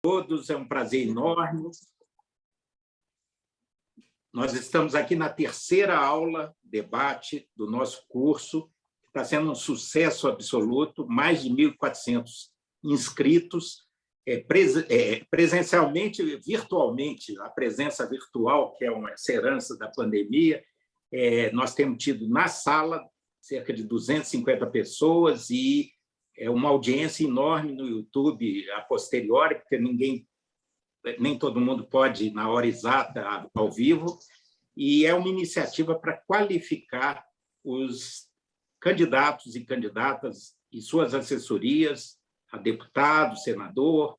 Todos, é um prazer enorme. Nós estamos aqui na terceira aula, debate do nosso curso, que está sendo um sucesso absoluto, mais de 1.400 inscritos, presencialmente e virtualmente, a presença virtual, que é uma herança da pandemia, nós temos tido na sala cerca de 250 pessoas e uma audiência enorme no YouTube a posteriori, porque nem todo mundo pode ir na hora exata ao vivo, e é uma iniciativa para qualificar os candidatos e candidatas e suas assessorias a deputado, senador,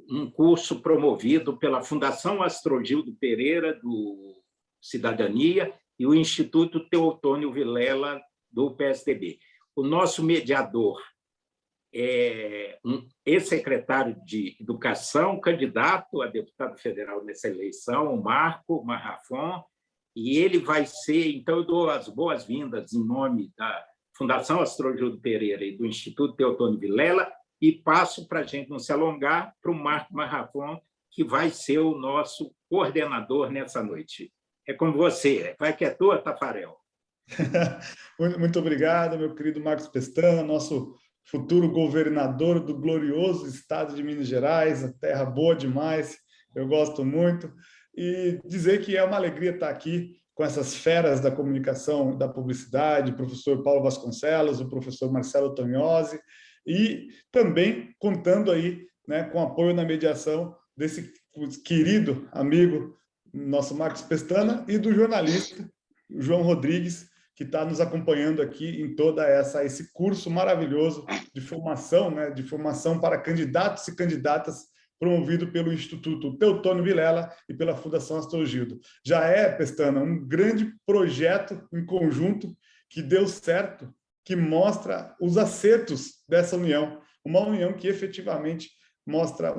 um curso promovido pela Fundação Astrogildo Pereira, do Cidadania, e o Instituto Teotônio Vilela, do PSDB. O nosso mediador é um ex-secretário de Educação, candidato a deputado federal nessa eleição, o Marco Marrafon, e ele vai ser... Então, eu dou as boas-vindas em nome da Fundação Astrogildo Pereira e do Instituto Teotônio Vilela e passo, para a gente não se alongar, para o Marco Marrafon, que vai ser o nosso coordenador nessa noite. É com você. Vai que é tua, Tafarel. Muito obrigado, meu querido Marcos Pestana, nosso futuro governador do glorioso estado de Minas Gerais, a terra boa demais, eu gosto muito. E dizer que é uma alegria estar aqui com essas feras da comunicação, da publicidade, o professor Paulo Vasconcelos, o professor Marcelo Toniosi, e também contando aí, né, com apoio na mediação desse querido amigo, nosso Marcos Pestana, e do jornalista João Rodrigues, que está nos acompanhando aqui em toda esse curso maravilhoso de formação, né, de formação para candidatos e candidatas, promovido pelo Instituto Teotônio Vilela e pela Fundação Astrogildo. Já Pestana, um grande projeto em conjunto que deu certo, que mostra os acertos dessa união, uma união que efetivamente mostra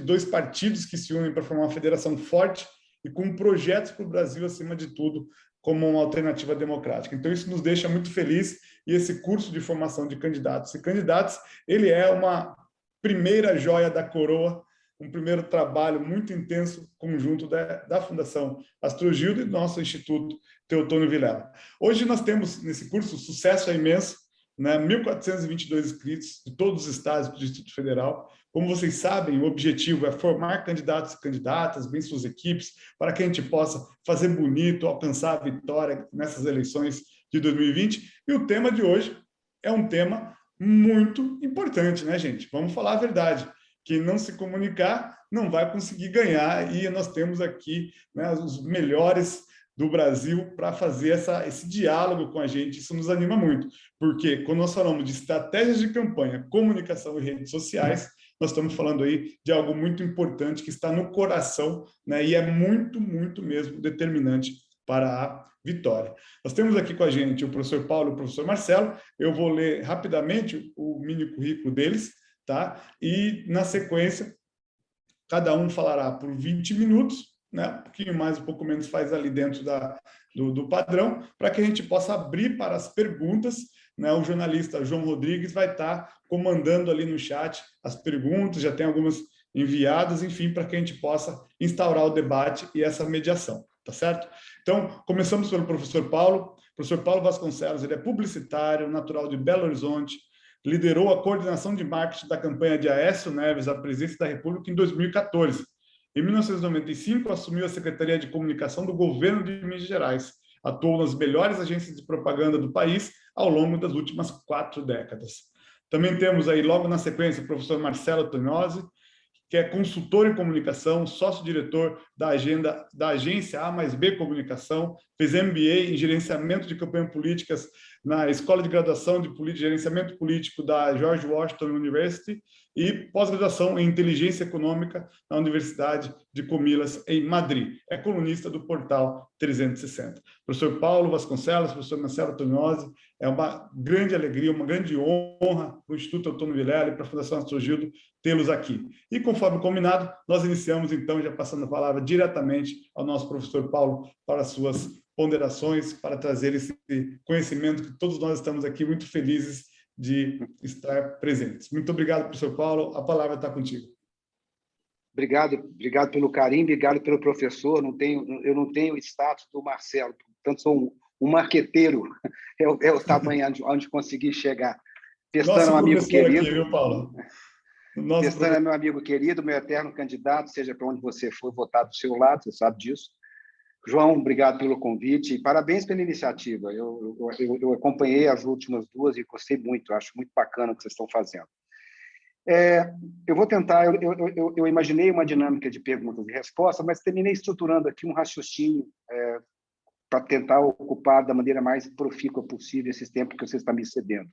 dois partidos que se unem para formar uma federação forte e com projetos para o Brasil, acima de tudo, como uma alternativa democrática. Então, isso nos deixa muito felizes, e esse curso de formação de candidatos e candidatas, ele é uma primeira joia da coroa, um primeiro trabalho muito intenso, conjunto da Fundação Astrogildo e do nosso Instituto Teotônio Vilela. Hoje nós temos, nesse curso, sucesso imenso, né? 1.422 inscritos de todos os estados do Distrito Federal. Como vocês sabem, o objetivo é formar candidatos e candidatas, bem suas equipes, para que a gente possa fazer bonito, alcançar a vitória nessas eleições de 2020. E o tema de hoje é um tema muito importante, né, gente? Vamos falar a verdade. Quem não se comunicar não vai conseguir ganhar, e nós temos aqui, né, os melhores do Brasil para fazer esse diálogo com a gente. Isso nos anima muito, porque quando nós falamos de estratégias de campanha, comunicação e redes sociais, nós estamos falando aí de algo muito importante que está no coração, né, e é muito, muito mesmo determinante para a vitória. Nós temos aqui com a gente o professor Paulo e o professor Marcelo. Eu vou ler rapidamente o mini currículo deles, tá? E, na sequência, cada um falará por 20 minutos, né? Um pouquinho mais, um pouco menos faz ali dentro do padrão, para que a gente possa abrir para as perguntas, né? O jornalista João Rodrigues vai estar comandando ali no chat as perguntas, já tem algumas enviadas, enfim, para que a gente possa instaurar o debate e essa mediação, tá certo? Então, começamos pelo professor Paulo. O professor Paulo Vasconcelos, ele é publicitário, natural de Belo Horizonte, liderou a coordenação de marketing da campanha de Aécio Neves à presidência da República em 2014. Em 1995, assumiu a Secretaria de Comunicação do Governo de Minas Gerais. Atuou nas melhores agências de propaganda do país ao longo das últimas 4 décadas. Também temos aí, logo na sequência, o professor Marcelo Toniosi, que é consultor em comunicação, sócio-diretor da agência A+B Comunicação, fez MBA em gerenciamento de campanhas políticas na Escola de Graduação de Gerenciamento Político da George Washington University e pós-graduação em Inteligência Econômica na Universidade de Comillas, em Madrid. É colunista do portal 360. Professor Paulo Vasconcelos, professor Marcelo Toniosi, é uma grande alegria, uma grande honra para o Instituto Teotônio Vilela e para a Fundação Astrogildo tê-los aqui. E, conforme combinado, nós iniciamos, então, já passando a palavra diretamente ao nosso professor Paulo para as suas ponderações, para trazer esse conhecimento que todos nós estamos aqui muito felizes de estar presentes. Muito obrigado, professor Paulo. A palavra está contigo. Obrigado pelo carinho, obrigado pelo professor. Eu não tenho o status do Marcelo, portanto, sou um marqueteiro. É o tamanho onde consegui chegar. Pestana é um amigo querido. Aqui, viu, Paulo? Pestana é meu amigo querido, meu eterno candidato, seja para onde você for, votar do seu lado, você sabe disso. João, obrigado pelo convite e parabéns pela iniciativa. Eu acompanhei as últimas duas e gostei muito, acho muito bacana o que vocês estão fazendo. Eu vou tentar, eu imaginei uma dinâmica de perguntas e respostas, mas terminei estruturando aqui um raciocínio para tentar ocupar da maneira mais profícua possível esses tempos que você está me cedendo.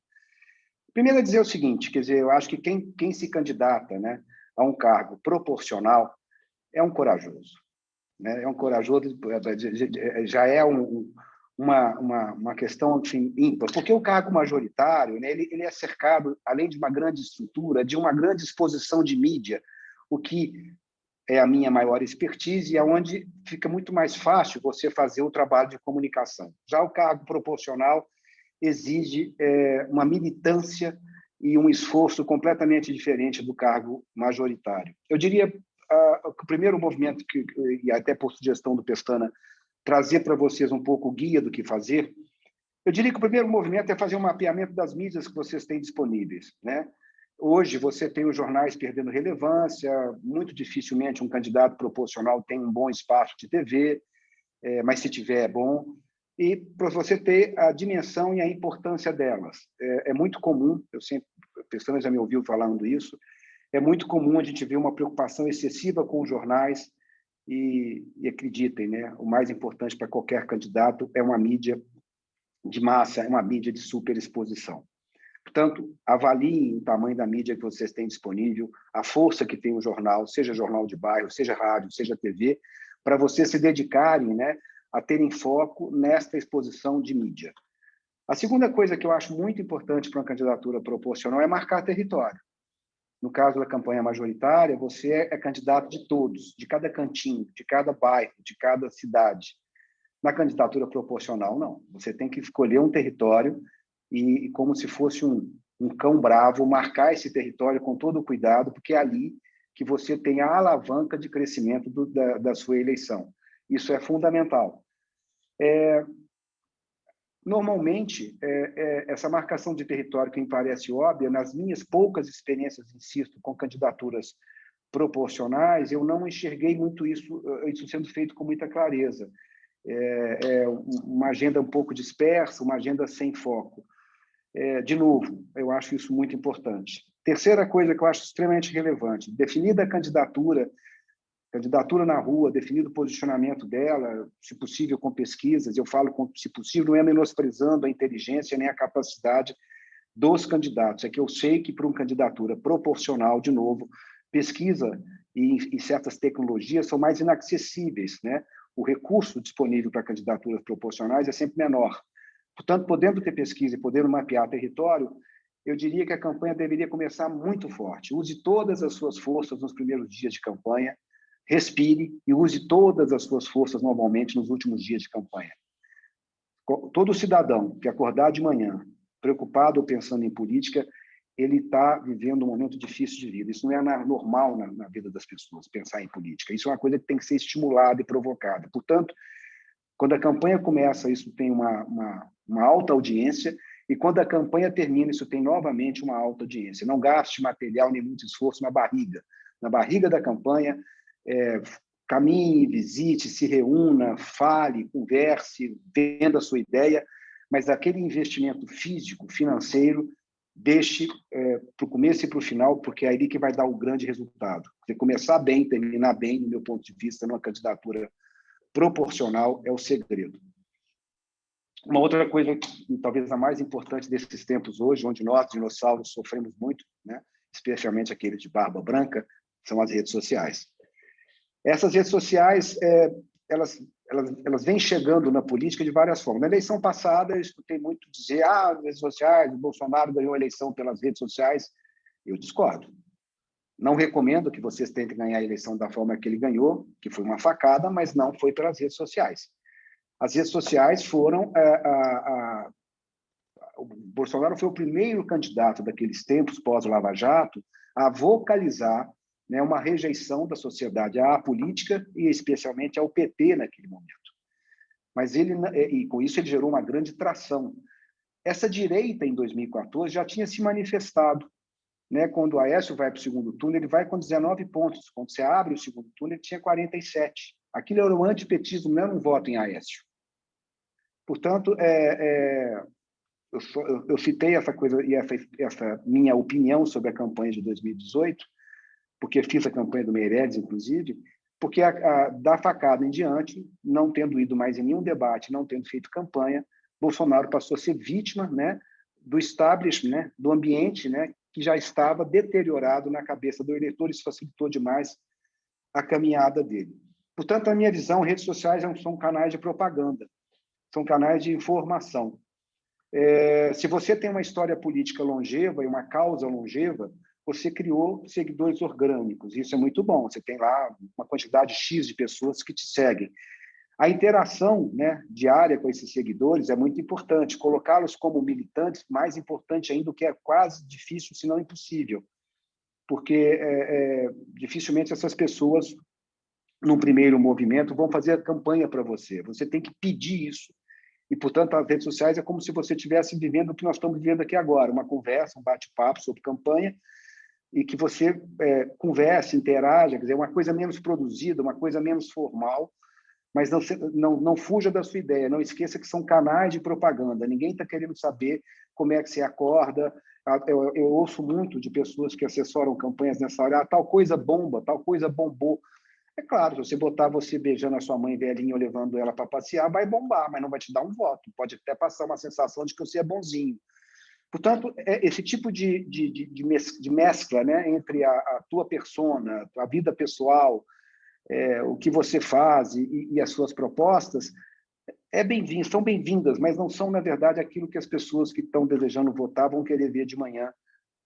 Primeiro, dizer o seguinte, quer dizer, eu acho que quem se candidata, né, a um cargo proporcional é um corajoso. Né? É um corajoso, já é uma questão, enfim, ímpar, porque o cargo majoritário, né, ele é cercado, além de uma grande estrutura, de uma grande exposição de mídia, o que é a minha maior expertise e é onde fica muito mais fácil você fazer o trabalho de comunicação. Já o cargo proporcional exige uma militância e um esforço completamente diferente do cargo majoritário. Eu diria que o primeiro movimento, e até por sugestão do Pestana, trazer para vocês um pouco o guia do que fazer, eu diria que o primeiro movimento é fazer um mapeamento das mídias que vocês têm disponíveis. Né? Hoje, você tem os jornais perdendo relevância, muito dificilmente um candidato proporcional tem um bom espaço de TV, mas se tiver é bom. E para você ter a dimensão e a importância delas. É muito comum, o Pestana já me ouviu falando isso, é muito comum a gente ver uma preocupação excessiva com os jornais e acreditem, né, o mais importante para qualquer candidato é uma mídia de massa, é uma mídia de superexposição. Portanto, avaliem o tamanho da mídia que vocês têm disponível, a força que tem o jornal, seja jornal de bairro, seja rádio, seja TV, para vocês se dedicarem, né, a terem foco nesta exposição de mídia. A segunda coisa que eu acho muito importante para uma candidatura proporcional é marcar território. No caso da campanha majoritária, você é candidato de todos, de cada cantinho, de cada bairro, de cada cidade. Na candidatura proporcional, não. Você tem que escolher um território e como se fosse um cão bravo, marcar esse território com todo o cuidado, porque é ali que você tem a alavanca de crescimento da sua eleição. Isso é fundamental. Normalmente, essa marcação de território que me parece óbvia, nas minhas poucas experiências, insisto, com candidaturas proporcionais, eu não enxerguei muito isso sendo feito com muita clareza. Uma agenda um pouco dispersa, uma agenda sem foco. De novo, eu acho isso muito importante. Terceira coisa que eu acho extremamente relevante, definida a candidatura na rua, definido o posicionamento dela, se possível com pesquisas, eu falo com se possível, não é menosprezando a inteligência nem a capacidade dos candidatos, é que eu sei que para uma candidatura proporcional, de novo, pesquisa e certas tecnologias são mais inacessíveis, né? O recurso disponível para candidaturas proporcionais é sempre menor. Portanto, podendo ter pesquisa e podendo mapear território, eu diria que a campanha deveria começar muito forte. Use todas as suas forças nos primeiros dias de campanha, respire e use todas as suas forças normalmente nos últimos dias de campanha. Todo cidadão que acordar de manhã, preocupado ou pensando em política, ele está vivendo um momento difícil de vida. Isso não é normal na vida das pessoas, pensar em política. Isso é uma coisa que tem que ser estimulada e provocada. Portanto, quando a campanha começa, isso tem uma alta audiência, e quando a campanha termina, isso tem novamente uma alta audiência. Não gaste material nem muito esforço na barriga da campanha. Caminhe, visite, se reúna, fale, converse, venda a sua ideia, mas aquele investimento físico, financeiro, deixe para o começo e para o final, porque é ali que vai dar o grande resultado. Você começar bem, terminar bem, do meu ponto de vista, numa candidatura proporcional, é o segredo. Uma outra coisa, talvez a mais importante desses tempos hoje, onde nós, dinossauros, sofremos muito, né? Especialmente aqueles de barba branca, são as redes sociais. Essas redes sociais, elas vêm chegando na política de várias formas. Na eleição passada, eu escutei muito dizer as redes sociais, o Bolsonaro ganhou a eleição pelas redes sociais. Eu discordo. Não recomendo que vocês tentem ganhar a eleição da forma que ele ganhou, que foi uma facada, mas não foi pelas redes sociais. As redes sociais foram... O Bolsonaro foi o primeiro candidato daqueles tempos pós-Lava Jato a vocalizar né, uma rejeição da sociedade à política e especialmente ao PT naquele momento. Mas e com isso ele gerou uma grande tração. Essa direita, em 2014, já tinha se manifestado, né? Quando o Aécio vai para o segundo turno, ele vai com 19 pontos. Quando você abre o segundo turno, ele tinha 47. Aquilo era o antipetismo, não era um voto em Aécio. Portanto, eu citei essa coisa e essa minha opinião sobre a campanha de 2018, porque fiz a campanha do Meirelles, inclusive, porque da facada em diante, não tendo ido mais em nenhum debate, não tendo feito campanha, Bolsonaro passou a ser vítima, né, do establishment, né, do ambiente, né, que já estava deteriorado na cabeça do eleitor. Isso facilitou demais a caminhada dele. Portanto, na minha visão, redes sociais são canais de propaganda, são canais de informação. Se você tem uma história política longeva e uma causa longeva, você criou seguidores orgânicos. Isso é muito bom. Você tem lá uma quantidade X de pessoas que te seguem. A interação, né, diária com esses seguidores é muito importante. Colocá-los como militantes, mais importante ainda, o que é quase difícil, se não impossível. Porque dificilmente essas pessoas, num primeiro movimento, vão fazer a campanha para você. Você tem que pedir isso. E, portanto, as redes sociais é como se você estivesse vivendo o que nós estamos vivendo aqui agora, uma conversa, um bate-papo sobre campanha, e que você converse, interaja, quer dizer, uma coisa menos produzida, uma coisa menos formal, mas não fuja da sua ideia, não esqueça que são canais de propaganda, ninguém está querendo saber como é que você acorda. Eu ouço muito de pessoas que assessoram campanhas nessa hora, tal coisa bomba, tal coisa bombou. É claro, se você botar você beijando a sua mãe velhinha ou levando ela para passear, vai bombar, mas não vai te dar um voto. Pode até passar uma sensação de que você é bonzinho. Portanto, esse tipo de mescla, né, entre a tua persona, a vida pessoal, o que você faz e as suas propostas, são bem-vindas, mas não são, na verdade, aquilo que as pessoas que estão desejando votar vão querer ver de manhã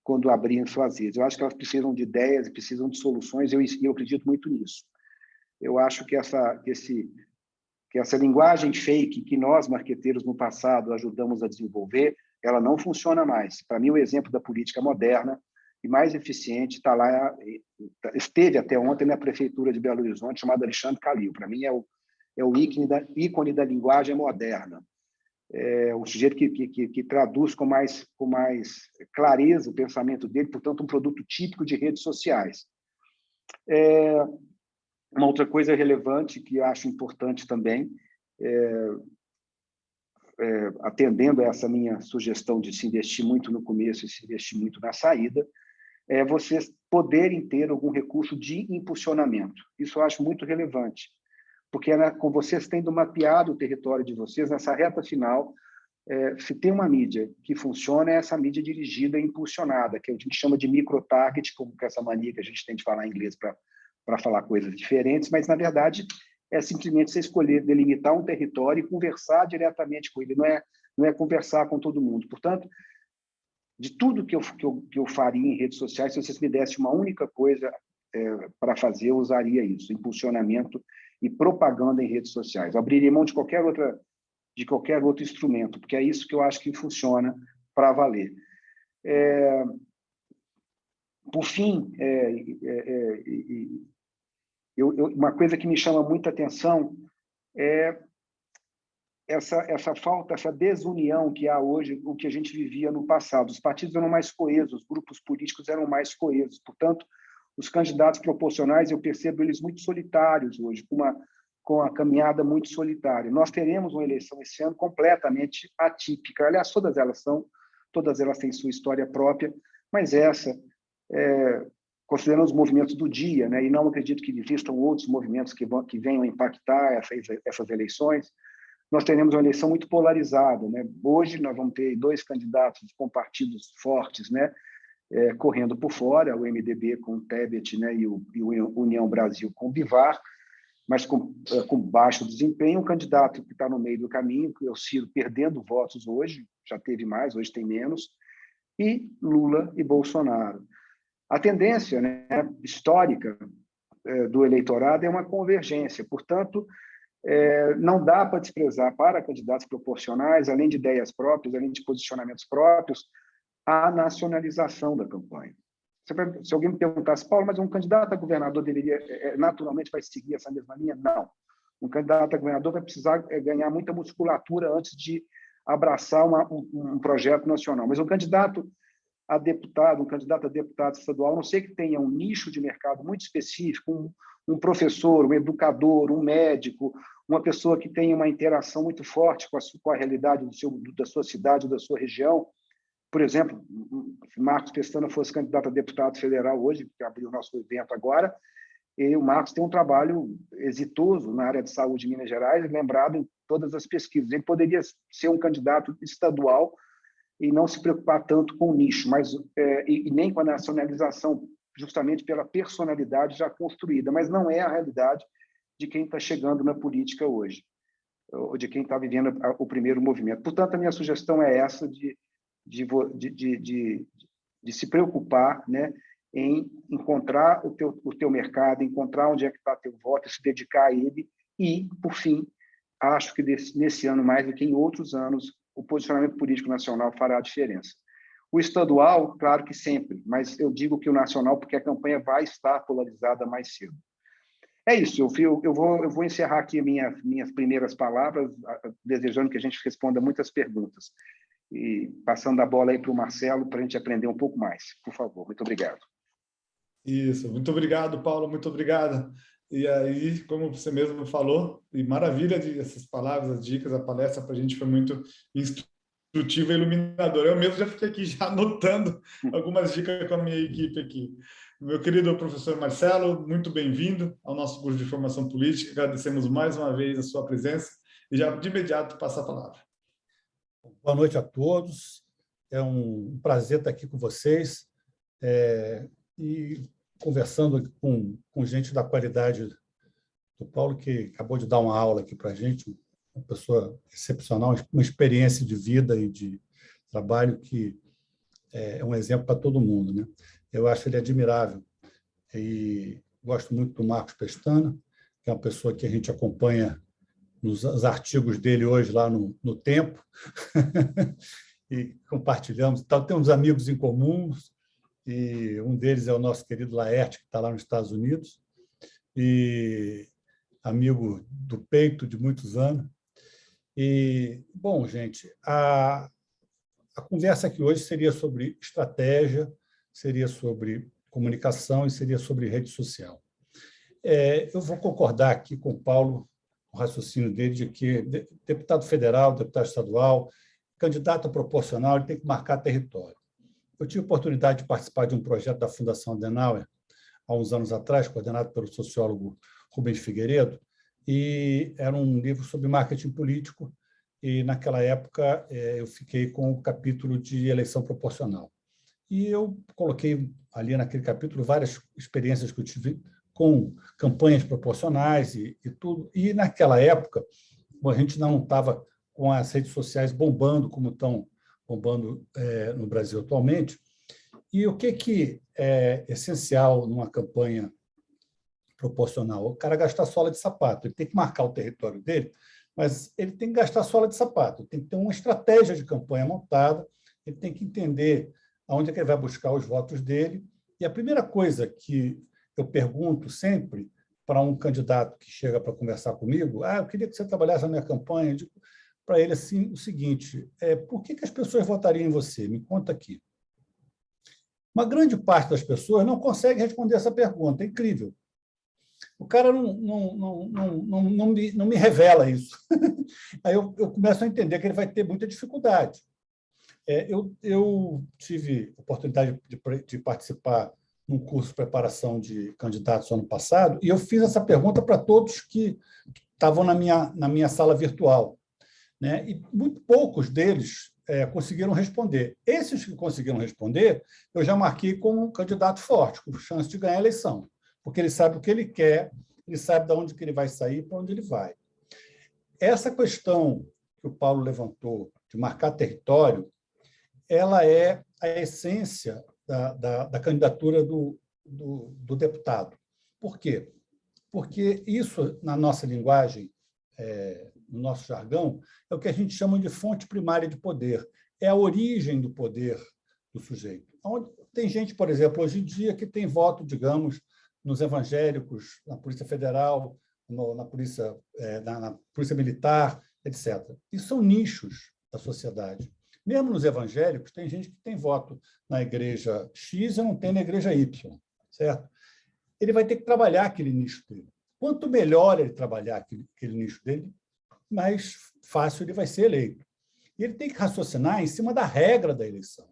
quando abrirem suas redes. Eu acho que elas precisam de ideias, precisam de soluções, e eu acredito muito nisso. Eu acho que essa linguagem fake que nós, marqueteiros, no passado, ajudamos a desenvolver, ela não funciona mais. Para mim, o exemplo da política moderna e mais eficiente está lá, esteve até ontem na prefeitura de Belo Horizonte, chamado Alexandre Calil. Para mim, é o ícone da linguagem moderna. É um sujeito que traduz com mais clareza o pensamento dele, portanto, um produto típico de redes sociais. Uma outra coisa relevante que acho importante também, atendendo a essa minha sugestão de se investir muito no começo e se investir muito na saída, é vocês poderem ter algum recurso de impulsionamento. Isso eu acho muito relevante, porque com vocês tendo mapeado o território de vocês, nessa reta final, se tem uma mídia que funciona, é essa mídia dirigida e impulsionada, que a gente chama de micro-target, com essa mania que a gente tem de falar em inglês para falar coisas diferentes, mas, na verdade, é simplesmente você escolher delimitar um território e conversar diretamente com ele, não é conversar com todo mundo. Portanto, de tudo que eu faria em redes sociais, se vocês me dessem uma única coisa para fazer, eu usaria isso, impulsionamento e propaganda em redes sociais. Eu abriria mão de qualquer outro instrumento, porque é isso que eu acho que funciona para valer. Por fim, uma coisa que me chama muita atenção é essa falta, essa desunião que há hoje, o que a gente vivia no passado. Os partidos eram mais coesos, os grupos políticos eram mais coesos. Portanto, os candidatos proporcionais, eu percebo eles muito solitários hoje, com a caminhada muito solitária. Nós teremos uma eleição esse ano completamente atípica. Aliás, todas elas têm sua história própria, mas essa, considerando os movimentos do dia, né, e não acredito que existam outros movimentos que venham impactar essas eleições, nós teremos uma eleição muito polarizada, né? Hoje nós vamos ter 2 candidatos com partidos fortes, né, correndo por fora, o MDB com o Tebet, né, e o União Brasil com o Bivar, mas com baixo desempenho. Um candidato que está no meio do caminho, que é o Ciro, perdendo votos hoje, já teve mais, hoje tem menos, e Lula e Bolsonaro. A tendência, né, histórica do eleitorado é uma convergência, portanto, não dá para desprezar para candidatos proporcionais, além de ideias próprias, além de posicionamentos próprios, a nacionalização da campanha. Se alguém me perguntasse, Paulo, mas um candidato a governador deveria, naturalmente, vai seguir essa mesma linha? Não. Um candidato a governador vai precisar ganhar muita musculatura antes de abraçar um projeto nacional. Mas um candidato a deputado estadual, a não sei que tenha um nicho de mercado muito específico, um professor, um educador, um médico, uma pessoa que tenha uma interação muito forte com a realidade da sua cidade, da sua região. Por exemplo, se Marcos Pestana fosse candidato a deputado federal hoje, que abriu o nosso evento agora, e o Marcos tem um trabalho exitoso na área de saúde em Minas Gerais, lembrado em todas as pesquisas. Ele poderia ser um candidato estadual e não se preocupar tanto com o nicho, e nem com a nacionalização, justamente pela personalidade já construída, mas não é a realidade de quem está chegando na política hoje, ou de quem está vivendo o primeiro movimento. Portanto, a minha sugestão é essa de se preocupar, né, em encontrar o teu mercado, encontrar onde é que está teu voto, se dedicar a ele e, por fim, acho que nesse ano, mais do que em outros anos, o posicionamento político nacional fará a diferença. O estadual, claro que sempre, mas eu digo que o nacional porque a campanha vai estar polarizada mais cedo. É isso, eu vou encerrar aqui minhas primeiras palavras, desejando que a gente responda muitas perguntas. E passando a bola aí para o Marcelo, para a gente aprender um pouco mais. Por favor, muito obrigado. Isso, muito obrigado, Paulo, muito obrigado. E aí, como você mesmo falou, e maravilha essas palavras, as dicas, a palestra para a gente foi muito instrutiva e iluminadora. Eu mesmo já fiquei aqui já anotando algumas dicas com a minha equipe aqui. Meu querido professor Marcelo, muito bem-vindo ao nosso curso de formação política. Agradecemos mais uma vez a sua presença e já de imediato passa a palavra. Boa noite a todos. É um prazer estar aqui com vocês e conversando com gente da qualidade do Paulo, que acabou de dar uma aula aqui para a gente, uma pessoa excepcional, uma experiência de vida e de trabalho que é um exemplo para todo mundo, né? Eu acho ele admirável e gosto muito do Marcos Pestana, que é uma pessoa que a gente acompanha nos artigos dele hoje lá no Tempo, e compartilhamos. Então, temos amigos em comuns, e um deles é o nosso querido Laerte, que está lá nos Estados Unidos, e amigo do peito de muitos anos. E, bom, gente, a conversa aqui hoje seria sobre estratégia, seria sobre comunicação e seria sobre rede social. Eu vou concordar aqui com o Paulo, o raciocínio dele de que deputado federal, deputado estadual, candidato a proporcional, ele tem que marcar território. Eu tive a oportunidade de participar de um projeto da Fundação Adenauer, há uns anos atrás, coordenado pelo sociólogo Rubens Figueiredo, e era um livro sobre marketing político, e, naquela época, eu fiquei com o capítulo de eleição proporcional. E eu coloquei ali naquele capítulo várias experiências que eu tive com campanhas proporcionais e tudo. E, naquela época, a gente não estava com as redes sociais bombando como estão bombando no Brasil atualmente. E o que é essencial numa campanha proporcional? O cara gastar sola de sapato. Ele tem que marcar o território dele, mas ele tem que gastar sola de sapato. Tem que ter uma estratégia de campanha montada, ele tem que entender aonde é que ele vai buscar os votos dele. E a primeira coisa que eu pergunto sempre para um candidato que chega para conversar comigo, eu queria que você trabalhasse na minha campanha, eu digo para ele assim, o seguinte, por que as pessoas votariam em você? Me conta aqui. Uma grande parte das pessoas não consegue responder essa pergunta, é incrível. O cara não me revela isso. Aí eu começo a entender que ele vai ter muita dificuldade. Eu tive a oportunidade de participar num curso de preparação de candidatos ano passado, e eu fiz essa pergunta para todos que estavam na minha sala virtual, né? E muito poucos deles conseguiram responder. Esses que conseguiram responder, eu já marquei como um candidato forte, com chance de ganhar a eleição, porque ele sabe o que ele quer, ele sabe de onde que ele vai sair, para onde ele vai. Essa questão que o Paulo levantou, de marcar território, ela é a essência da candidatura do deputado. Por quê? Porque isso, na nossa linguagem, no nosso jargão, é o que a gente chama de fonte primária de poder. É a origem do poder do sujeito. tem gente, por exemplo, hoje em dia, que tem voto, digamos, nos evangélicos, na Polícia Federal, na Polícia, na Polícia Militar, etc. Isso são nichos da sociedade. Mesmo nos evangélicos, tem gente que tem voto na igreja X e não tem na igreja Y, certo? Ele vai ter que trabalhar aquele nicho dele. Quanto melhor ele trabalhar aquele nicho dele, mais fácil ele vai ser eleito. E ele tem que raciocinar em cima da regra da eleição,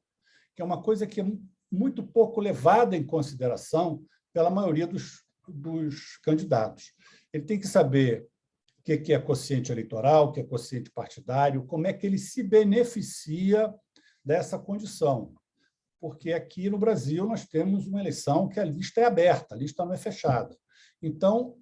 que é uma coisa que é muito pouco levada em consideração pela maioria dos candidatos. Ele tem que saber o que é quociente eleitoral, o que é quociente partidário, como é que ele se beneficia dessa condição. Porque aqui no Brasil nós temos uma eleição que a lista é aberta, a lista não é fechada. Então,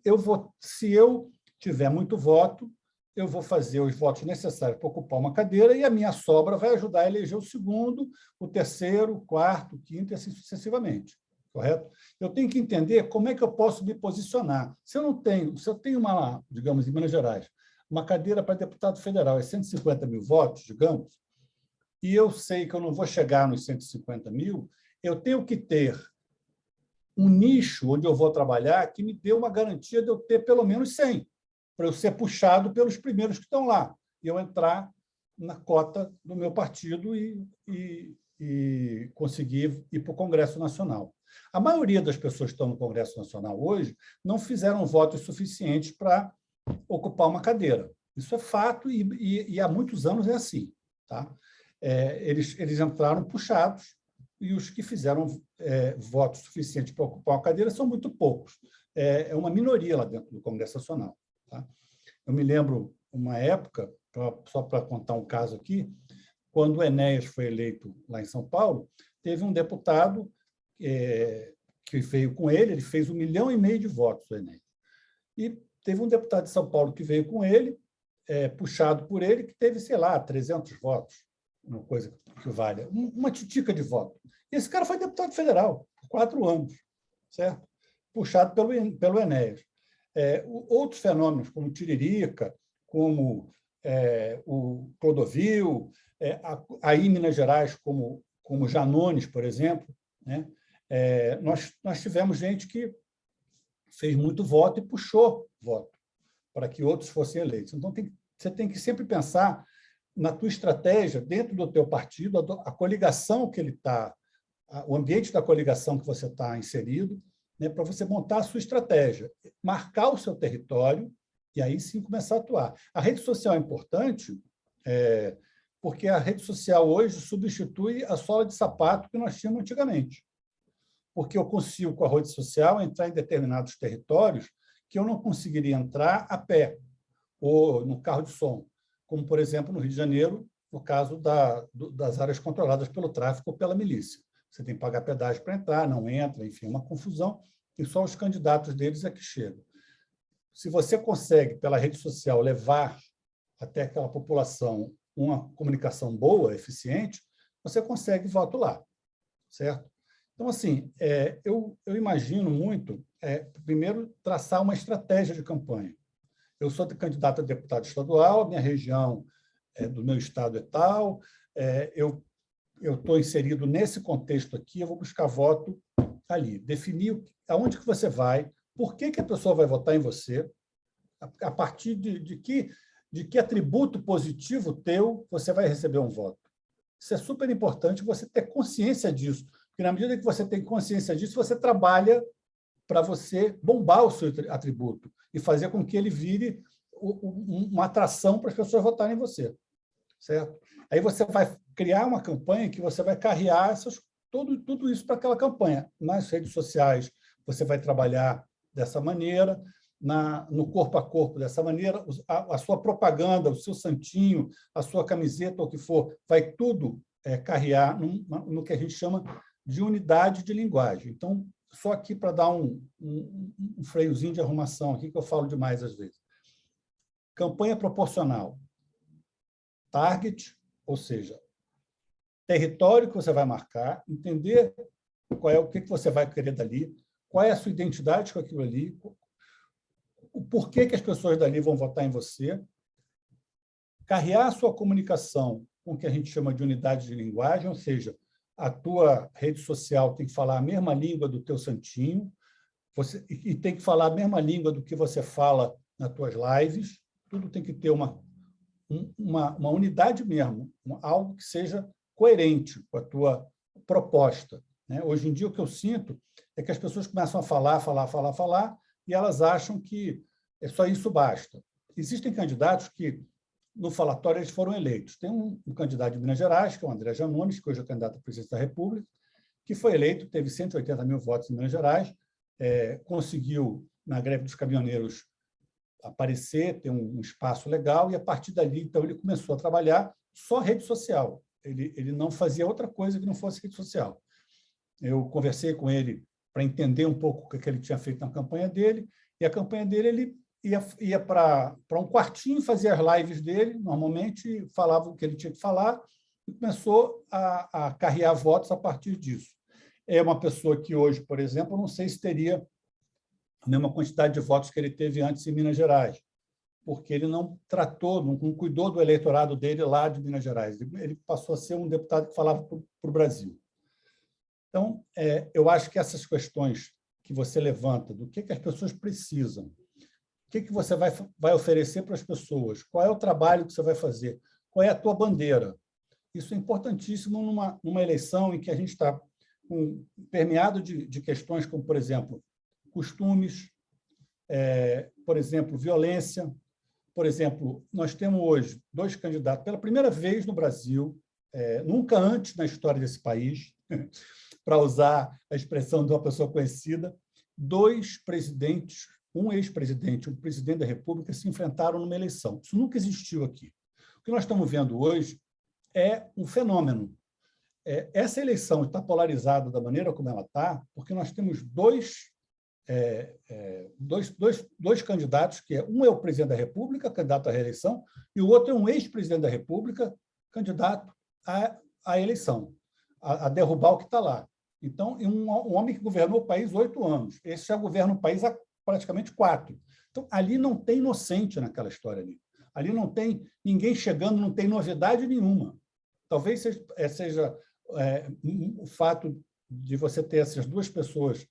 se eu tiver muito voto, eu vou fazer os votos necessários para ocupar uma cadeira e a minha sobra vai ajudar a eleger o segundo, o terceiro, o quarto, o quinto e assim sucessivamente. Correto? Eu tenho que entender como é que eu posso me posicionar. Se eu tenho uma, digamos, em Minas Gerais, uma cadeira para deputado federal é 150 mil votos, digamos, e eu sei que eu não vou chegar nos 150 mil, eu tenho que ter um nicho onde eu vou trabalhar que me dê uma garantia de eu ter pelo menos 100, para eu ser puxado pelos primeiros que estão lá, e eu entrar na cota do meu partido e conseguir ir para o Congresso Nacional. A maioria das pessoas que estão no Congresso Nacional hoje não fizeram votos suficientes para ocupar uma cadeira. Isso é fato e há muitos anos é assim. Tá? Eles entraram puxados e os que fizeram votos suficientes para ocupar uma cadeira são muito poucos. É uma minoria lá dentro do Congresso Nacional. Tá? Eu me lembro uma época, só para contar um caso aqui, quando o Enéas foi eleito lá em São Paulo, teve um deputado que veio com ele fez 1,5 milhão de votos, o Enéas. E teve um deputado de São Paulo que veio com ele, puxado por ele, que teve, sei lá, 300 votos, uma coisa que valha, uma titica de voto. E esse cara foi deputado federal por 4 anos, certo? Puxado pelo Enéas. Outros fenômenos, como Tiririca, como o Clodovil, aí em Minas Gerais, como Janones, por exemplo, né? Nós tivemos gente que fez muito voto e puxou voto para que outros fossem eleitos. Então, você tem que sempre pensar na tua estratégia dentro do teu partido, a coligação que ele está, o ambiente da coligação que você está inserido, né, para você montar a sua estratégia, marcar o seu território e aí sim começar a atuar. A rede social é importante porque a rede social hoje substitui a sola de sapato que nós tínhamos antigamente. Porque eu consigo, com a rede social, entrar em determinados territórios que eu não conseguiria entrar a pé ou no carro de som, como, por exemplo, no Rio de Janeiro, no caso das áreas controladas pelo tráfico ou pela milícia. Você tem que pagar pedágio para entrar, não entra, enfim, uma confusão, e só os candidatos deles é que chegam. Se você consegue, pela rede social, levar até aquela população uma comunicação boa, eficiente, você consegue voto lá, certo? Então, assim, eu imagino muito, primeiro, traçar uma estratégia de campanha. Eu sou candidato a deputado estadual, a minha região do meu estado é tal, eu estou inserido nesse contexto aqui, eu vou buscar voto ali. Definir aonde que você vai, por que a pessoa vai votar em você, a partir de que atributo positivo teu você vai receber um voto. Isso é super importante, você ter consciência disso. Porque, na medida que você tem consciência disso, você trabalha para você bombar o seu atributo e fazer com que ele vire uma atração para as pessoas votarem em você. Certo? Aí você vai criar uma campanha que você vai carrear tudo isso para aquela campanha. Nas redes sociais, você vai trabalhar dessa maneira, no corpo a corpo dessa maneira, a sua propaganda, o seu santinho, a sua camiseta, ou o que for, vai tudo carrear no que a gente chama de unidade de linguagem. Então, só aqui para dar um freiozinho de arrumação aqui, que eu falo demais às vezes. Campanha proporcional. Target, ou seja, território que você vai marcar, entender o que você vai querer dali, qual é a sua identidade com aquilo ali, o porquê que as pessoas dali vão votar em você, carrear a sua comunicação com o que a gente chama de unidade de linguagem, ou seja, a tua rede social tem que falar a mesma língua do teu santinho, e tem que falar a mesma língua do que você fala nas tuas lives, tudo tem que ter uma unidade mesmo, algo que seja coerente com a tua proposta, né? Hoje em dia, o que eu sinto é que as pessoas começam a falar, e elas acham que só isso basta. Existem candidatos que, no falatório, eles foram eleitos. Tem um candidato de Minas Gerais, que é o André Janones, que hoje é candidato à presidência da República, que foi eleito, teve 180 mil votos em Minas Gerais, conseguiu, na greve dos caminhoneiros, aparecer, ter um espaço legal, e, a partir dali, então, ele começou a trabalhar só rede social. Ele não fazia outra coisa que não fosse rede social. Eu conversei com ele para entender um pouco o que ele tinha feito na campanha dele, e a campanha dele, ele ia para um quartinho, fazia as lives dele, normalmente falava o que ele tinha que falar, e começou a carrear votos a partir disso. É uma pessoa que hoje, por exemplo, eu não sei se teria a mesma quantidade de votos que ele teve antes em Minas Gerais, porque ele não tratou, não cuidou do eleitorado dele lá de Minas Gerais. Ele passou a ser um deputado que falava para o Brasil. Então, eu acho que essas questões que você levanta, do que as pessoas precisam, o que você vai oferecer para as pessoas, qual é o trabalho que você vai fazer, qual é a tua bandeira. Isso é importantíssimo numa eleição em que a gente está permeado de questões como, por exemplo, costumes, por exemplo, violência. Por exemplo, nós temos hoje 2 candidatos, pela primeira vez no Brasil, nunca antes na história desse país, para usar a expressão de uma pessoa conhecida, 2 presidentes, um ex-presidente e um presidente da República, se enfrentaram numa eleição. Isso nunca existiu aqui. O que nós estamos vendo hoje é um fenômeno. Essa eleição está polarizada da maneira como ela está, porque nós temos dois candidatos, que um é o presidente da República, candidato à reeleição, e o outro é um ex-presidente da República, candidato à eleição, a derrubar o que está lá. Então, um homem que governou o país 8 anos, esse já governa o país há praticamente 4. Então, ali não tem inocente naquela história ali. Ali não tem ninguém chegando, não tem novidade nenhuma. Talvez seja o fato de você ter essas 2 pessoas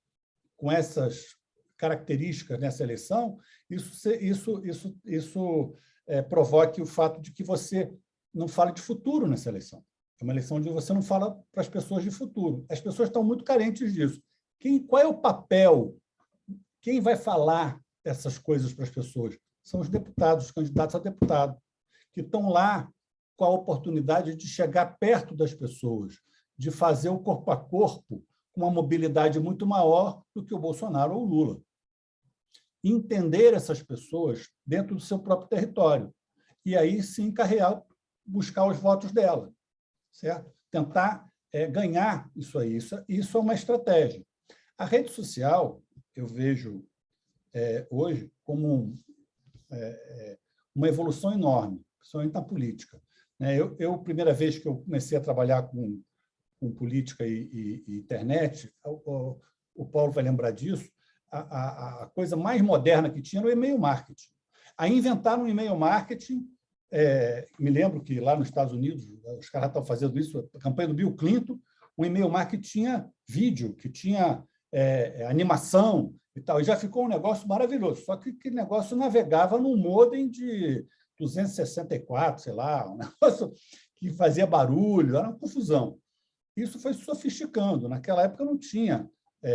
com essas características nessa eleição, isso provoque o fato de que você não fala de futuro nessa eleição. É uma eleição onde você não fala para as pessoas de futuro. As pessoas estão muito carentes disso. Qual é o papel? Quem vai falar essas coisas para as pessoas? São os deputados, os candidatos a deputado, que estão lá com a oportunidade de chegar perto das pessoas, de fazer o corpo a corpo com uma mobilidade muito maior do que o Bolsonaro ou o Lula. Entender essas pessoas dentro do seu próprio território. E aí, sim, buscar os votos dela. Certo? Tentar ganhar isso aí. Isso é uma estratégia. A rede social, eu vejo hoje como uma evolução enorme, principalmente na política. A primeira vez que eu comecei a trabalhar com política e internet, o Paulo vai lembrar disso, a coisa mais moderna que tinha era o e-mail marketing. Aí inventaram um e-mail marketing. Me lembro que lá nos Estados Unidos, os caras estão fazendo isso, a campanha do Bill Clinton, o e-mail marketing tinha vídeo, que tinha animação e tal, e já ficou um negócio maravilhoso. Só que aquele negócio navegava num modem de 264, sei lá, um negócio que fazia barulho, era uma confusão. Isso foi sofisticando. Naquela época não tinha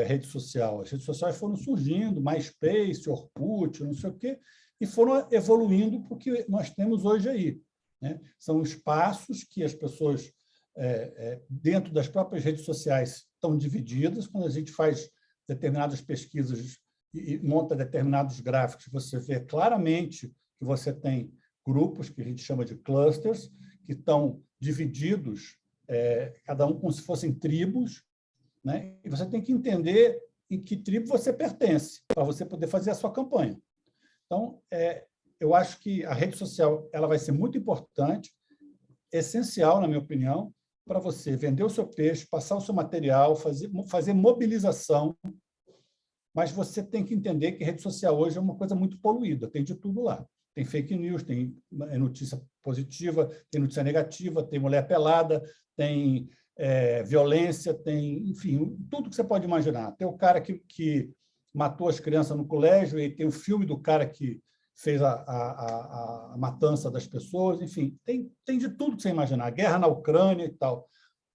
rede social. As redes sociais foram surgindo, MySpace, Orkut, não sei o quê, e foram evoluindo para o que nós temos hoje aí. Né? São espaços que as pessoas, dentro das próprias redes sociais, estão divididas. Quando a gente faz determinadas pesquisas e monta determinados gráficos, você vê claramente que você tem grupos, que a gente chama de clusters, que estão divididos, cada um como se fossem tribos, né? E você tem que entender em que tribo você pertence, para você poder fazer a sua campanha. Então, eu acho que a rede social ela vai ser muito importante, essencial, na minha opinião, para você vender o seu peixe, passar o seu material, fazer mobilização, mas você tem que entender que rede social hoje é uma coisa muito poluída, tem de tudo lá. Tem fake news, tem notícia positiva, tem notícia negativa, tem mulher pelada, tem violência, tem, enfim, tudo que você pode imaginar. Tem o cara que matou as crianças no colégio, e tem o filme do cara que fez a matança das pessoas, enfim, tem de tudo que você imaginar, guerra na Ucrânia e tal.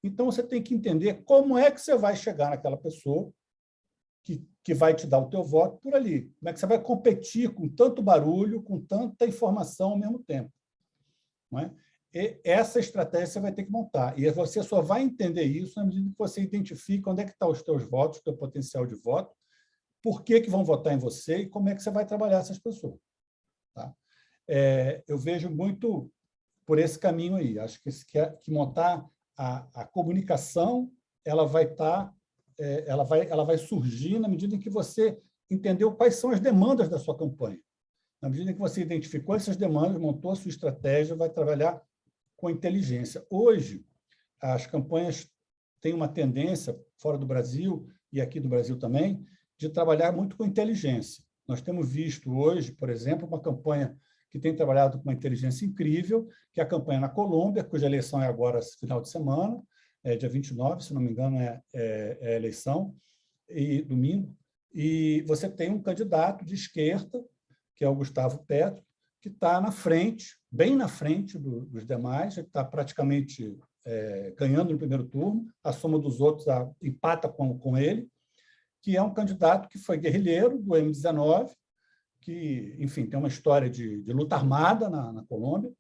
Então, você tem que entender como é que você vai chegar naquela pessoa que vai te dar o teu voto por ali. Como é que você vai competir com tanto barulho, com tanta informação ao mesmo tempo. Não é? E essa estratégia você vai ter que montar. E você só vai entender isso na medida que você identifica onde é que estão os teus votos, o teu potencial de voto, por que vão votar em você e como é que você vai trabalhar essas pessoas. Tá? Eu vejo muito por esse caminho aí. Acho que montar a comunicação ela vai estar, ela vai surgir na medida em que você entendeu quais são as demandas da sua campanha. Na medida em que você identificou essas demandas, montou a sua estratégia, vai trabalhar com inteligência. Hoje, as campanhas têm uma tendência, fora do Brasil e aqui do Brasil também, de trabalhar muito com inteligência. Nós temos visto hoje, por exemplo, uma campanha que tem trabalhado com uma inteligência incrível, que é a campanha na Colômbia, cuja eleição é agora, final de semana, dia 29, se não me engano, é a eleição, e domingo. E você tem um candidato de esquerda, que é o Gustavo Petro, que está na frente, bem na frente dos demais, ele está praticamente ganhando no primeiro turno, a soma dos outros empata com ele, que é um candidato que foi guerrilheiro do M19, que, enfim, tem uma história de luta armada na Colômbia,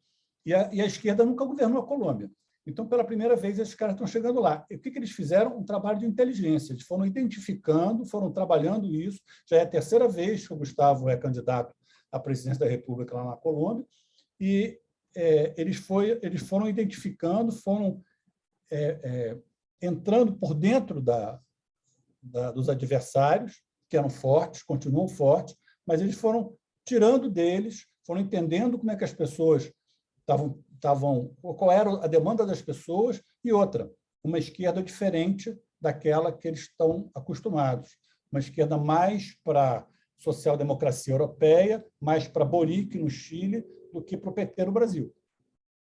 e a esquerda nunca governou a Colômbia. Então, pela primeira vez, esses caras estão chegando lá. E o que eles fizeram? Um trabalho de inteligência. Eles foram identificando, foram trabalhando isso. Já é a terceira vez que o Gustavo é candidato à presidência da República lá na Colômbia, e eles foram identificando, foram entrando por dentro dos adversários, que eram fortes, continuam fortes, mas eles foram tirando deles, foram entendendo como é que as pessoas qual era a demanda das pessoas, e outra, uma esquerda diferente daquela que eles estão acostumados, uma esquerda mais para social-democracia europeia, mais para Boric no Chile, do que para o PT no Brasil.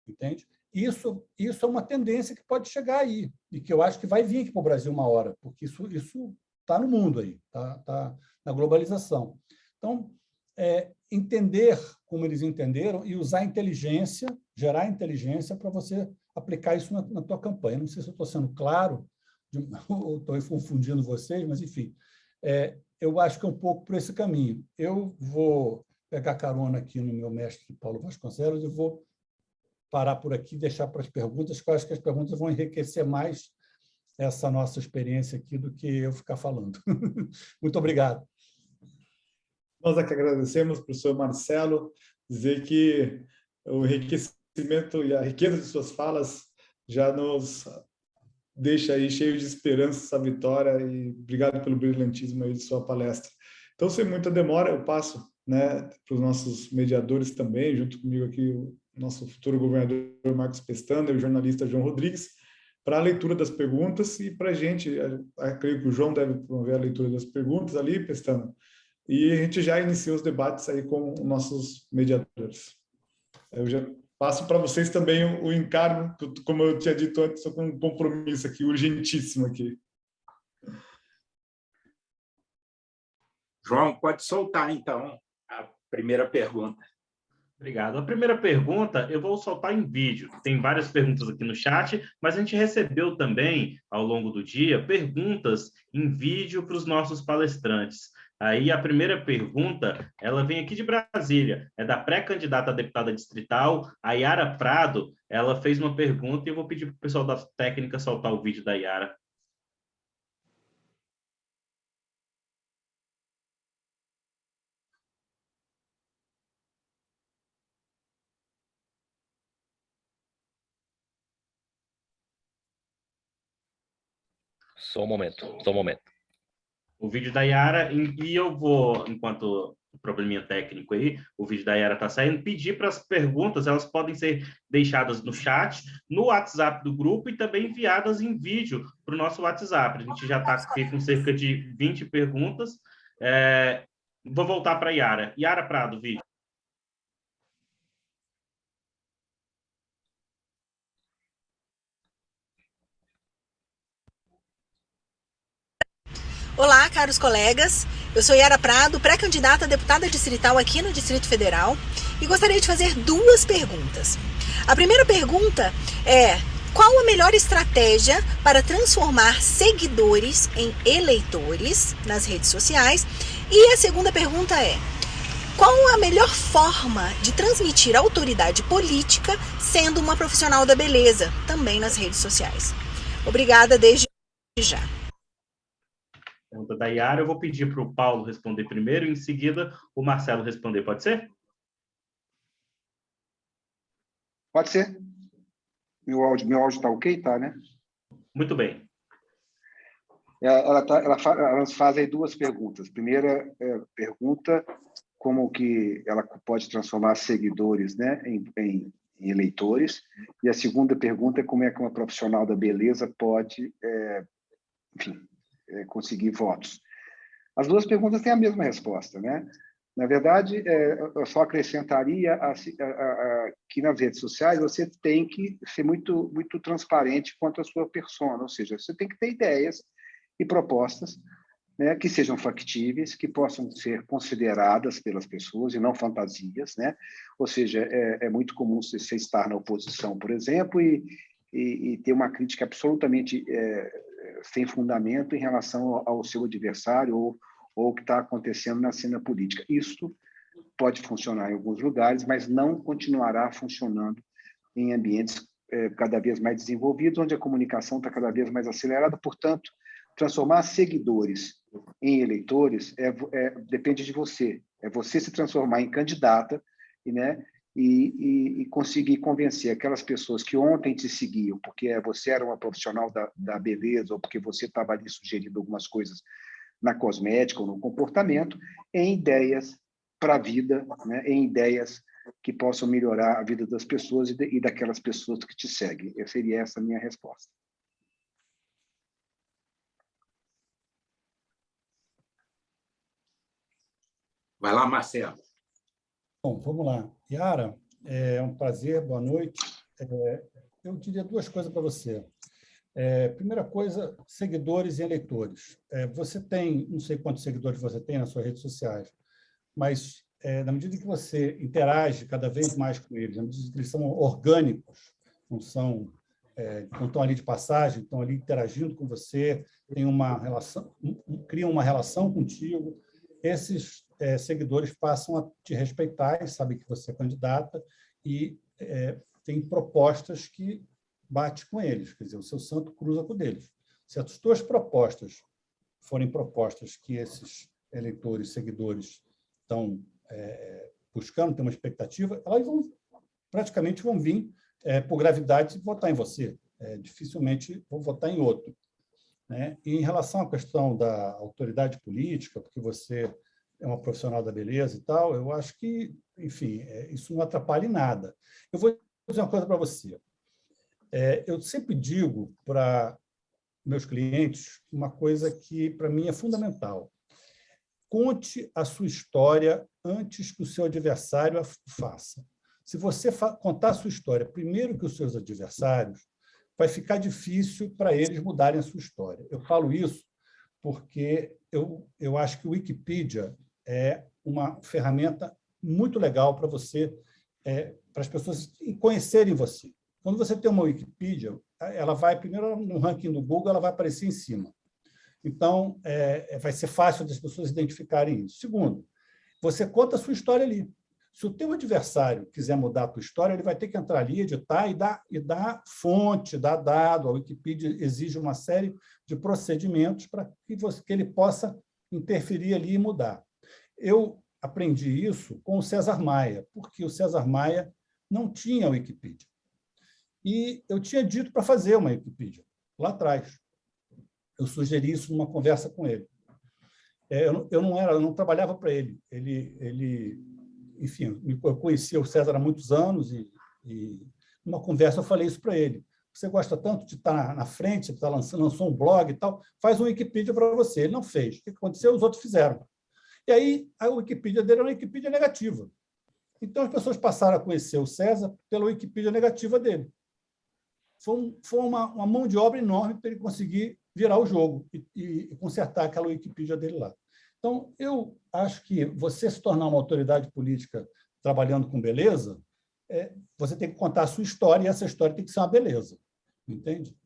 Entende? Isso é uma tendência que pode chegar aí, e que eu acho que vai vir aqui para o Brasil uma hora, porque isso está no mundo aí, está na globalização. Então, entender como eles entenderam e usar inteligência, gerar inteligência para você aplicar isso na tua campanha. Não sei se eu estou sendo claro, ou estou confundindo vocês, mas, enfim, eu acho que é um pouco por esse caminho. Eu vou pegar carona aqui no meu mestre Paulo Vasconcelos e vou parar por aqui e deixar para as perguntas, que eu acho que as perguntas vão enriquecer mais essa nossa experiência aqui do que eu ficar falando. Muito obrigado. Nós é que agradecemos, professor Marcelo, dizer que o enriquecimento e a riqueza de suas falas já nos deixa aí cheio de esperança essa vitória, e obrigado pelo brilhantismo aí de sua palestra. Então, sem muita demora, eu passo, né, para os nossos mediadores também, junto comigo aqui o nosso futuro governador Marcos Pestana e o jornalista João Rodrigues, para a leitura das perguntas, e para a gente, acredito que o João deve promover a leitura das perguntas ali, Pestana, e a gente já inicia os debates aí com os nossos mediadores. Eu já passo para vocês também o encargo, como eu tinha dito antes, estou com um compromisso aqui, urgentíssimo aqui. João, pode soltar, então, a primeira pergunta. Obrigado. A primeira pergunta eu vou soltar em vídeo. Tem várias perguntas aqui no chat, mas a gente recebeu também, ao longo do dia, perguntas em vídeo para os nossos palestrantes. Aí a primeira pergunta, ela vem aqui de Brasília, é da pré-candidata a deputada distrital, a Yara Prado. Ela fez uma pergunta e eu vou pedir para o pessoal da técnica soltar o vídeo da Yara. Só um momento. O vídeo da Yara, e eu vou, enquanto probleminha técnico aí, o vídeo da Yara está saindo, pedir para as perguntas, elas podem ser deixadas no chat, no WhatsApp do grupo e também enviadas em vídeo para o nosso WhatsApp. A gente já está aqui com cerca de 20 perguntas. Vou voltar para a Yara. Yara Prado, vídeo. Olá, caros colegas. Eu sou Yara Prado, pré-candidata a deputada distrital aqui no Distrito Federal e gostaria de fazer 2 perguntas. A primeira pergunta é: qual a melhor estratégia para transformar seguidores em eleitores nas redes sociais? E a segunda pergunta é: qual a melhor forma de transmitir autoridade política sendo uma profissional da beleza, também nas redes sociais? Obrigada desde já. Pergunta da Yara, eu vou pedir para o Paulo responder primeiro, e em seguida o Marcelo responder, pode ser? Pode ser. Meu áudio está ok, tá, né? Muito bem. Elas fazem 2 perguntas. Primeira pergunta, como que ela pode transformar seguidores, né, em eleitores. E a segunda pergunta é como é que uma profissional da beleza pode, conseguir votos. As 2 perguntas têm a mesma resposta, né? Na verdade, eu só acrescentaria que nas redes sociais você tem que ser muito, muito transparente quanto à sua persona, ou seja, você tem que ter ideias e propostas, né, que sejam factíveis, que possam ser consideradas pelas pessoas e não fantasias, né? Ou seja, é muito comum você estar na oposição, por exemplo, e ter uma crítica absolutamente sem fundamento em relação ao seu adversário ou o que está acontecendo na cena política. Isso pode funcionar em alguns lugares, mas não continuará funcionando em ambientes cada vez mais desenvolvidos, onde a comunicação está cada vez mais acelerada. Portanto, transformar seguidores em eleitores depende de você. É você se transformar em candidata, né, e conseguir convencer aquelas pessoas que ontem te seguiam, porque você era uma profissional da beleza ou porque você estava ali sugerindo algumas coisas na cosmética ou no comportamento, em ideias para a vida, né, em ideias que possam melhorar a vida das pessoas e daquelas pessoas que te seguem. Seria essa a minha resposta. Vai lá, Marcelo. Bom, vamos lá. Yara, é um prazer, boa noite. Eu diria 2 coisas para você. Primeira coisa, seguidores e eleitores. Você tem, não sei quantos seguidores você tem nas suas redes sociais, mas na medida que você interage cada vez mais com eles, na medida que eles são orgânicos, não estão ali de passagem, estão ali interagindo com você, tem uma relação, criam uma relação contigo, esses seguidores passam a te respeitar e sabem que você é candidata e tem propostas que bate com eles, quer dizer, o seu santo cruza com o deles. Se as tuas propostas forem propostas que esses eleitores, seguidores estão buscando, têm uma expectativa, elas praticamente vão vir por gravidade votar em você. Dificilmente vão votar em outro. Né? E em relação à questão da autoridade política, porque você é uma profissional da beleza e tal, eu acho que, enfim, isso não atrapalha em nada. Eu vou dizer uma coisa para você. Eu sempre digo para meus clientes uma coisa que, para mim, é fundamental. Conte a sua história antes que o seu adversário a faça. Se você contar a sua história primeiro que os seus adversários, vai ficar difícil para eles mudarem a sua história. Eu falo isso porque eu acho que o Wikipedia é uma ferramenta muito legal para você, para as pessoas conhecerem você. Quando você tem uma Wikipedia, ela vai, primeiro, no ranking do Google, ela vai aparecer em cima. Então, vai ser fácil das pessoas identificarem isso. Segundo, você conta a sua história ali. Se o teu adversário quiser mudar a tua história, ele vai ter que entrar ali, editar e dar fonte, dar dado. A Wikipedia exige uma série de procedimentos para que ele possa interferir ali e mudar. Eu aprendi isso com o César Maia, porque o César Maia não tinha Wikipedia. E eu tinha dito para fazer uma Wikipedia, lá atrás. Eu sugeri isso numa conversa com ele. Eu não trabalhava para ele. Enfim, eu conhecia o César há muitos anos e numa conversa eu falei isso para ele. Você gosta tanto de estar na frente, lançou um blog e tal, faz uma Wikipedia para você. Ele não fez. O que aconteceu? Os outros fizeram. E aí a Wikipedia dele era uma Wikipedia negativa. Então as pessoas passaram a conhecer o César pela Wikipedia negativa dele. Foi uma mão de obra enorme para ele conseguir virar o jogo e consertar aquela Wikipedia dele lá. Então, eu acho que você se tornar uma autoridade política trabalhando com beleza, você tem que contar a sua história, e essa história tem que ser uma beleza. Entende?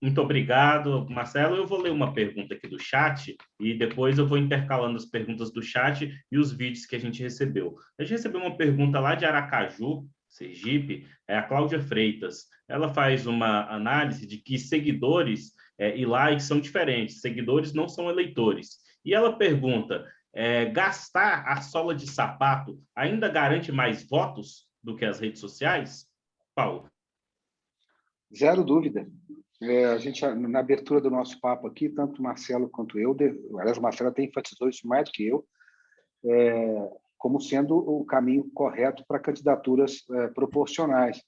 Muito obrigado, Marcelo. Eu vou ler uma pergunta aqui do chat e depois eu vou intercalando as perguntas do chat e os vídeos que a gente recebeu. A gente recebeu uma pergunta lá de Aracaju, Sergipe, é a Cláudia Freitas. Ela faz uma análise de que seguidores e likes são diferentes. Seguidores não são eleitores. E ela pergunta, gastar a sola de sapato ainda garante mais votos do que as redes sociais? Paulo. Zero dúvida. A gente, na abertura do nosso papo aqui, tanto o Marcelo quanto eu, aliás, o Marcelo até enfatizou isso mais do que eu, como sendo o caminho correto para candidaturas proporcionais.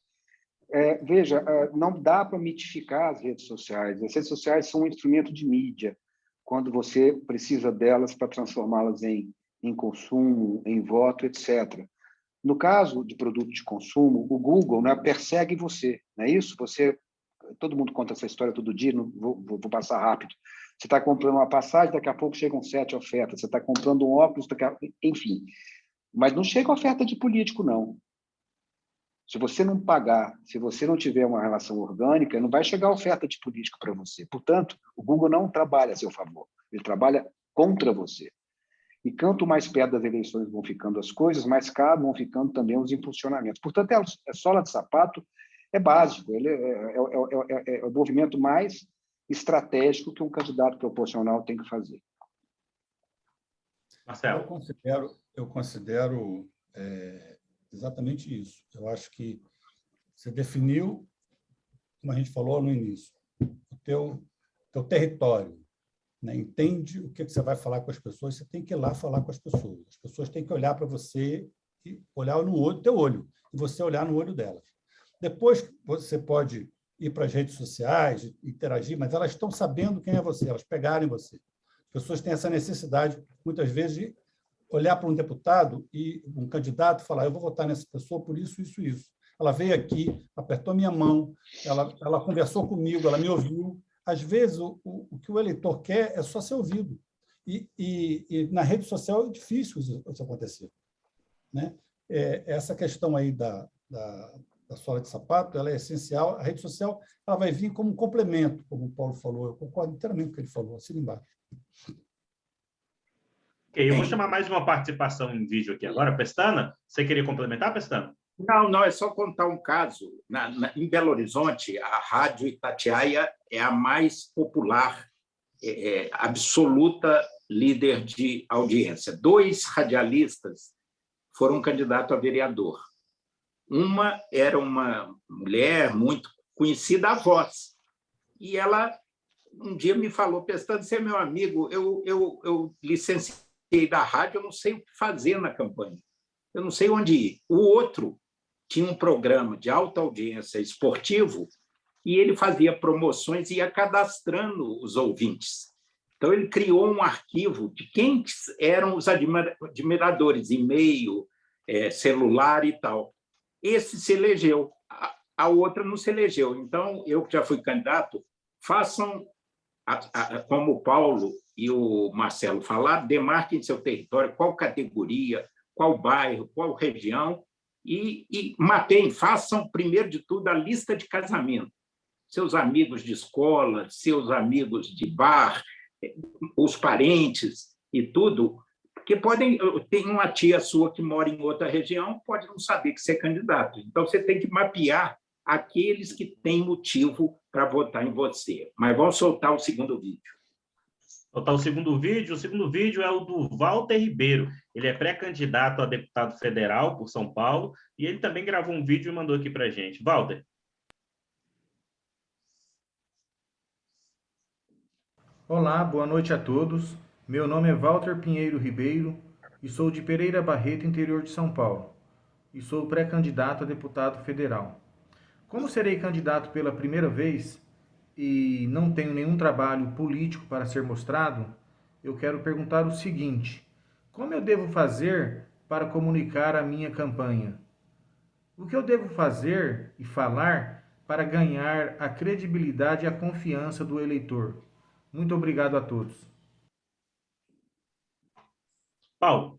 Veja, não dá para mitificar as redes sociais. As redes sociais são um instrumento de mídia, quando você precisa delas para transformá-las em consumo, em voto, etc. No caso de produto de consumo, o Google, né, persegue você, não é isso? Todo mundo conta essa história todo dia, não vou passar rápido. Você está comprando uma passagem, daqui a pouco chegam 7 ofertas. Você está comprando um óculos, enfim. Mas não chega oferta de político, não. Se você não pagar, se você não tiver uma relação orgânica, não vai chegar oferta de político para você. Portanto, o Google não trabalha a seu favor. Ele trabalha contra você. E quanto mais perto das eleições vão ficando as coisas, mais caro vão ficando também os impulsionamentos. Portanto, a sola de sapato é básico, ele é o movimento mais estratégico que um candidato proporcional tem que fazer. Marcelo. Eu considero exatamente isso. Eu acho que você definiu, como a gente falou no início, o teu território, né? Entende o que você vai falar com as pessoas, você tem que ir lá falar com as pessoas. As pessoas têm que olhar para você e olhar no teu olho, e você olhar no olho delas. Depois você pode ir para as redes sociais, interagir, mas elas estão sabendo quem é você, elas pegarem você. As pessoas têm essa necessidade, muitas vezes, de olhar para um deputado e um candidato e falar, eu vou votar nessa pessoa por isso, isso, isso. Ela veio aqui, apertou minha mão, ela conversou comigo, ela me ouviu. Às vezes, o que o eleitor quer é só ser ouvido. E na rede social é difícil isso acontecer. Né? Essa questão aí da sola de sapato, ela é essencial. A rede social ela vai vir como um complemento, como o Paulo falou. Eu concordo inteiramente com o que ele falou, assina embaixo. Ok, eu vou chamar mais uma participação em vídeo aqui agora. Pestana, você queria complementar, Pestana? Não, é só contar um caso. Em Belo Horizonte, a Rádio Itatiaia é a mais popular, absoluta líder de audiência. 2 radialistas foram candidatos a vereador. Uma era uma mulher muito conhecida, a voz. E ela, um dia, me falou, Pestana, você é meu amigo, eu licenciei da rádio, eu não sei o que fazer na campanha. Eu não sei onde ir. O outro tinha um programa de alta audiência esportivo e ele fazia promoções e ia cadastrando os ouvintes. Então, ele criou um arquivo de quem eram os admiradores, e-mail, celular e tal. Esse se elegeu, a outra não se elegeu. Então, eu que já fui candidato, façam, como o Paulo e o Marcelo falaram, demarquem seu território, qual categoria, qual bairro, qual região, e mapeiem, façam, primeiro de tudo, a lista de casamento. Seus amigos de escola, seus amigos de bar, os parentes e tudo, porque tem uma tia sua que mora em outra região, pode não saber que você é candidato. Então, você tem que mapear aqueles que têm motivo para votar em você. Mas vamos soltar o segundo vídeo. Soltar o segundo vídeo é o do Walter Ribeiro. Ele é pré-candidato a deputado federal por São Paulo e ele também gravou um vídeo e mandou aqui para a gente. Walter. Olá, boa noite a todos. Meu nome é Walter Pinheiro Ribeiro e sou de Pereira Barreto, interior de São Paulo. E sou pré-candidato a deputado federal. Como serei candidato pela primeira vez e não tenho nenhum trabalho político para ser mostrado, eu quero perguntar o seguinte: como eu devo fazer para comunicar a minha campanha? O que eu devo fazer e falar para ganhar a credibilidade e a confiança do eleitor? Muito obrigado a todos. Paulo.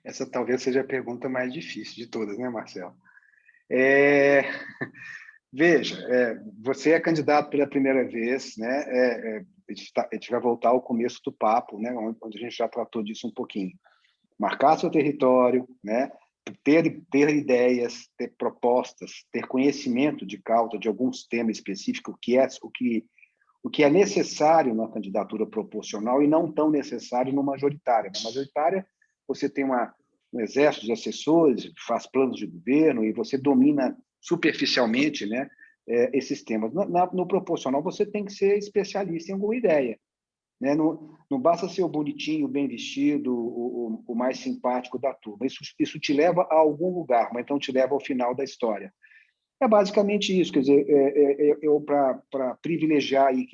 Essa talvez seja a pergunta mais difícil de todas, né, Marcelo? Veja, você é candidato pela primeira vez, né? A gente vai voltar ao começo do papo, né? Onde a gente já tratou disso um pouquinho. Marcar seu território, né? Ter ideias, ter propostas, ter conhecimento de causa de alguns temas específicos, o que é necessário na candidatura proporcional e não tão necessário no majoritária. Na majoritária, você tem um exército de assessores, faz planos de governo e você domina superficialmente, né, esses temas. No proporcional, você tem que ser especialista em alguma ideia. Né? Não basta ser o bonitinho, bem vestido, o mais simpático da turma. Isso te leva a algum lugar, mas então te leva ao final da história. É basicamente isso. Quer dizer, eu para privilegiar aí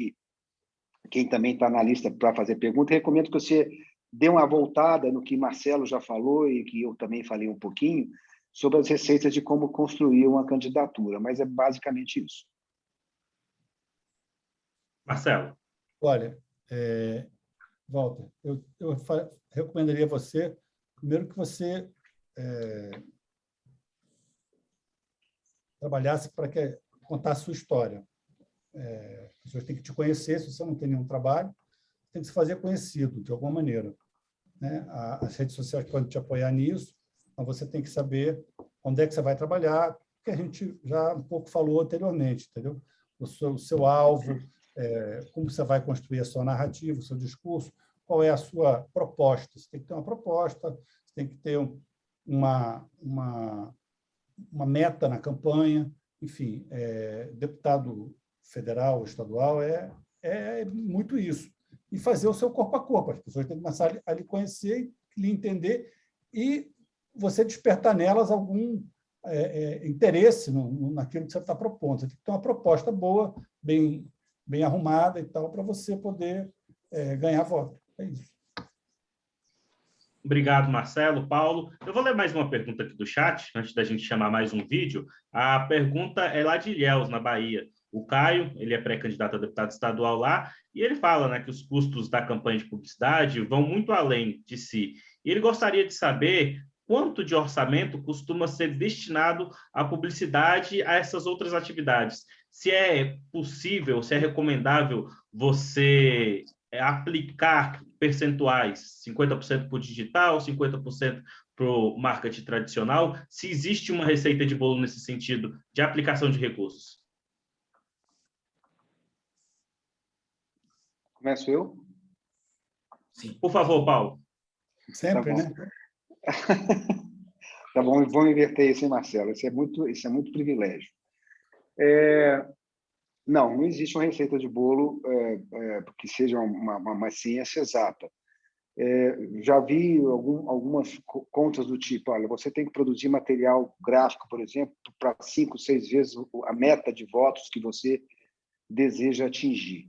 quem também está na lista para fazer pergunta, recomendo que você dê uma voltada no que Marcelo já falou e que eu também falei um pouquinho, sobre as receitas de como construir uma candidatura, mas é basicamente isso. Marcelo. Olha, Walter, eu recomendaria a você, primeiro, que você trabalhasse para contar a sua história. As pessoas têm que te conhecer, se você não tem nenhum trabalho, tem que se fazer conhecido, de alguma maneira. Né? As redes sociais podem te apoiar nisso, mas você tem que saber onde é que você vai trabalhar, que a gente já um pouco falou anteriormente, entendeu? O seu alvo, como você vai construir a sua narrativa, o seu discurso, qual é a sua proposta. Você tem que ter uma proposta, você tem que ter uma meta na campanha, enfim, deputado federal, estadual, é muito isso. E fazer o seu corpo a corpo. As pessoas têm que começar a lhe conhecer, lhe entender, e você despertar nelas algum interesse naquilo que você está propondo. Você tem que ter uma proposta boa, bem arrumada e tal, para você poder ganhar voto. É isso. Obrigado, Marcelo. Paulo, eu vou ler mais uma pergunta aqui do chat, antes da gente chamar mais um vídeo. A pergunta é lá de Ilhéus, na Bahia. O Caio, ele é pré-candidato a deputado estadual lá, e ele fala, né, que os custos da campanha de publicidade vão muito além de si. E ele gostaria de saber quanto de orçamento costuma ser destinado à publicidade, a essas outras atividades. Se é possível, se é recomendável você aplicar percentuais, 50% para o digital, 50% para o marketing tradicional, se existe uma receita de bolo nesse sentido de aplicação de recursos. Começo eu? Sim. Por favor, Paulo. Sempre, tá, né? Tá bom, vamos inverter isso, hein, Marcelo? Isso é muito privilégio. Não existe uma receita de bolo que seja uma ciência exata. Já vi algumas contas do tipo, olha, você tem que produzir material gráfico, por exemplo, para 5, 6 vezes a meta de votos que você deseja atingir.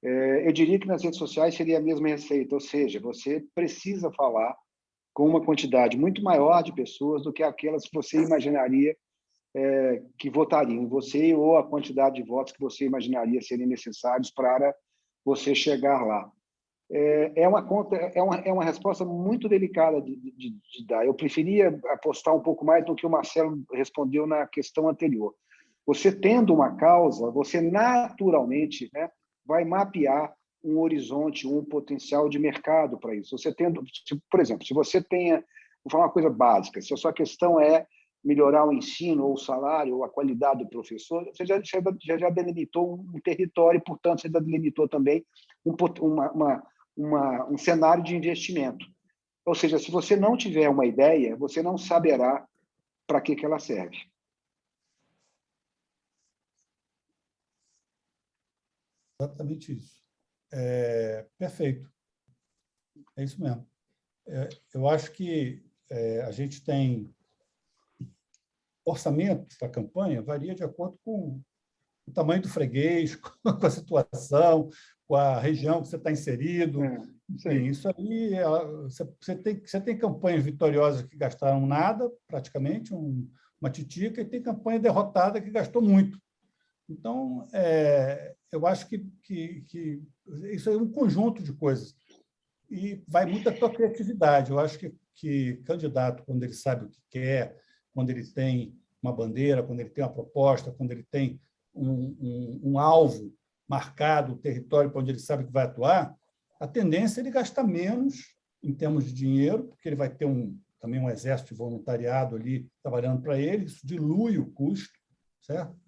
Eu diria que nas redes sociais seria a mesma receita, ou seja, você precisa falar com uma quantidade muito maior de pessoas do que aquelas que você imaginaria que votariam em você, ou a quantidade de votos que você imaginaria serem necessários para você chegar lá. É uma resposta muito delicada de dar. Eu preferia apostar um pouco mais no que o Marcelo respondeu na questão anterior. Você tendo uma causa, você naturalmente, né, vai mapear um horizonte, um potencial de mercado para isso. Você tendo, por exemplo, se você tenha, vou falar uma coisa básica, se a sua questão é melhorar o ensino, ou o salário, ou a qualidade do professor, você já delimitou um território, portanto, você já delimitou também um cenário de investimento. Ou seja, se você não tiver uma ideia, você não saberá para que ela serve. Exatamente isso. Perfeito. É isso mesmo. Eu acho que a gente tem orçamento para a campanha, varia de acordo com o tamanho do freguês, com a situação, com a região que você está inserido. Enfim, isso aí, você tem campanhas vitoriosas que gastaram nada, praticamente, um uma titica, e tem campanha derrotada que gastou muito. Então, eu acho que isso é um conjunto de coisas. E vai muito da tua criatividade. Eu acho que candidato, quando ele sabe o que quer, quando ele tem uma bandeira, quando ele tem uma proposta, quando ele tem um alvo marcado, o território para onde ele sabe que vai atuar, a tendência é ele gastar menos em termos de dinheiro, porque ele vai ter também um exército de voluntariado ali trabalhando para ele, isso dilui o custo, certo?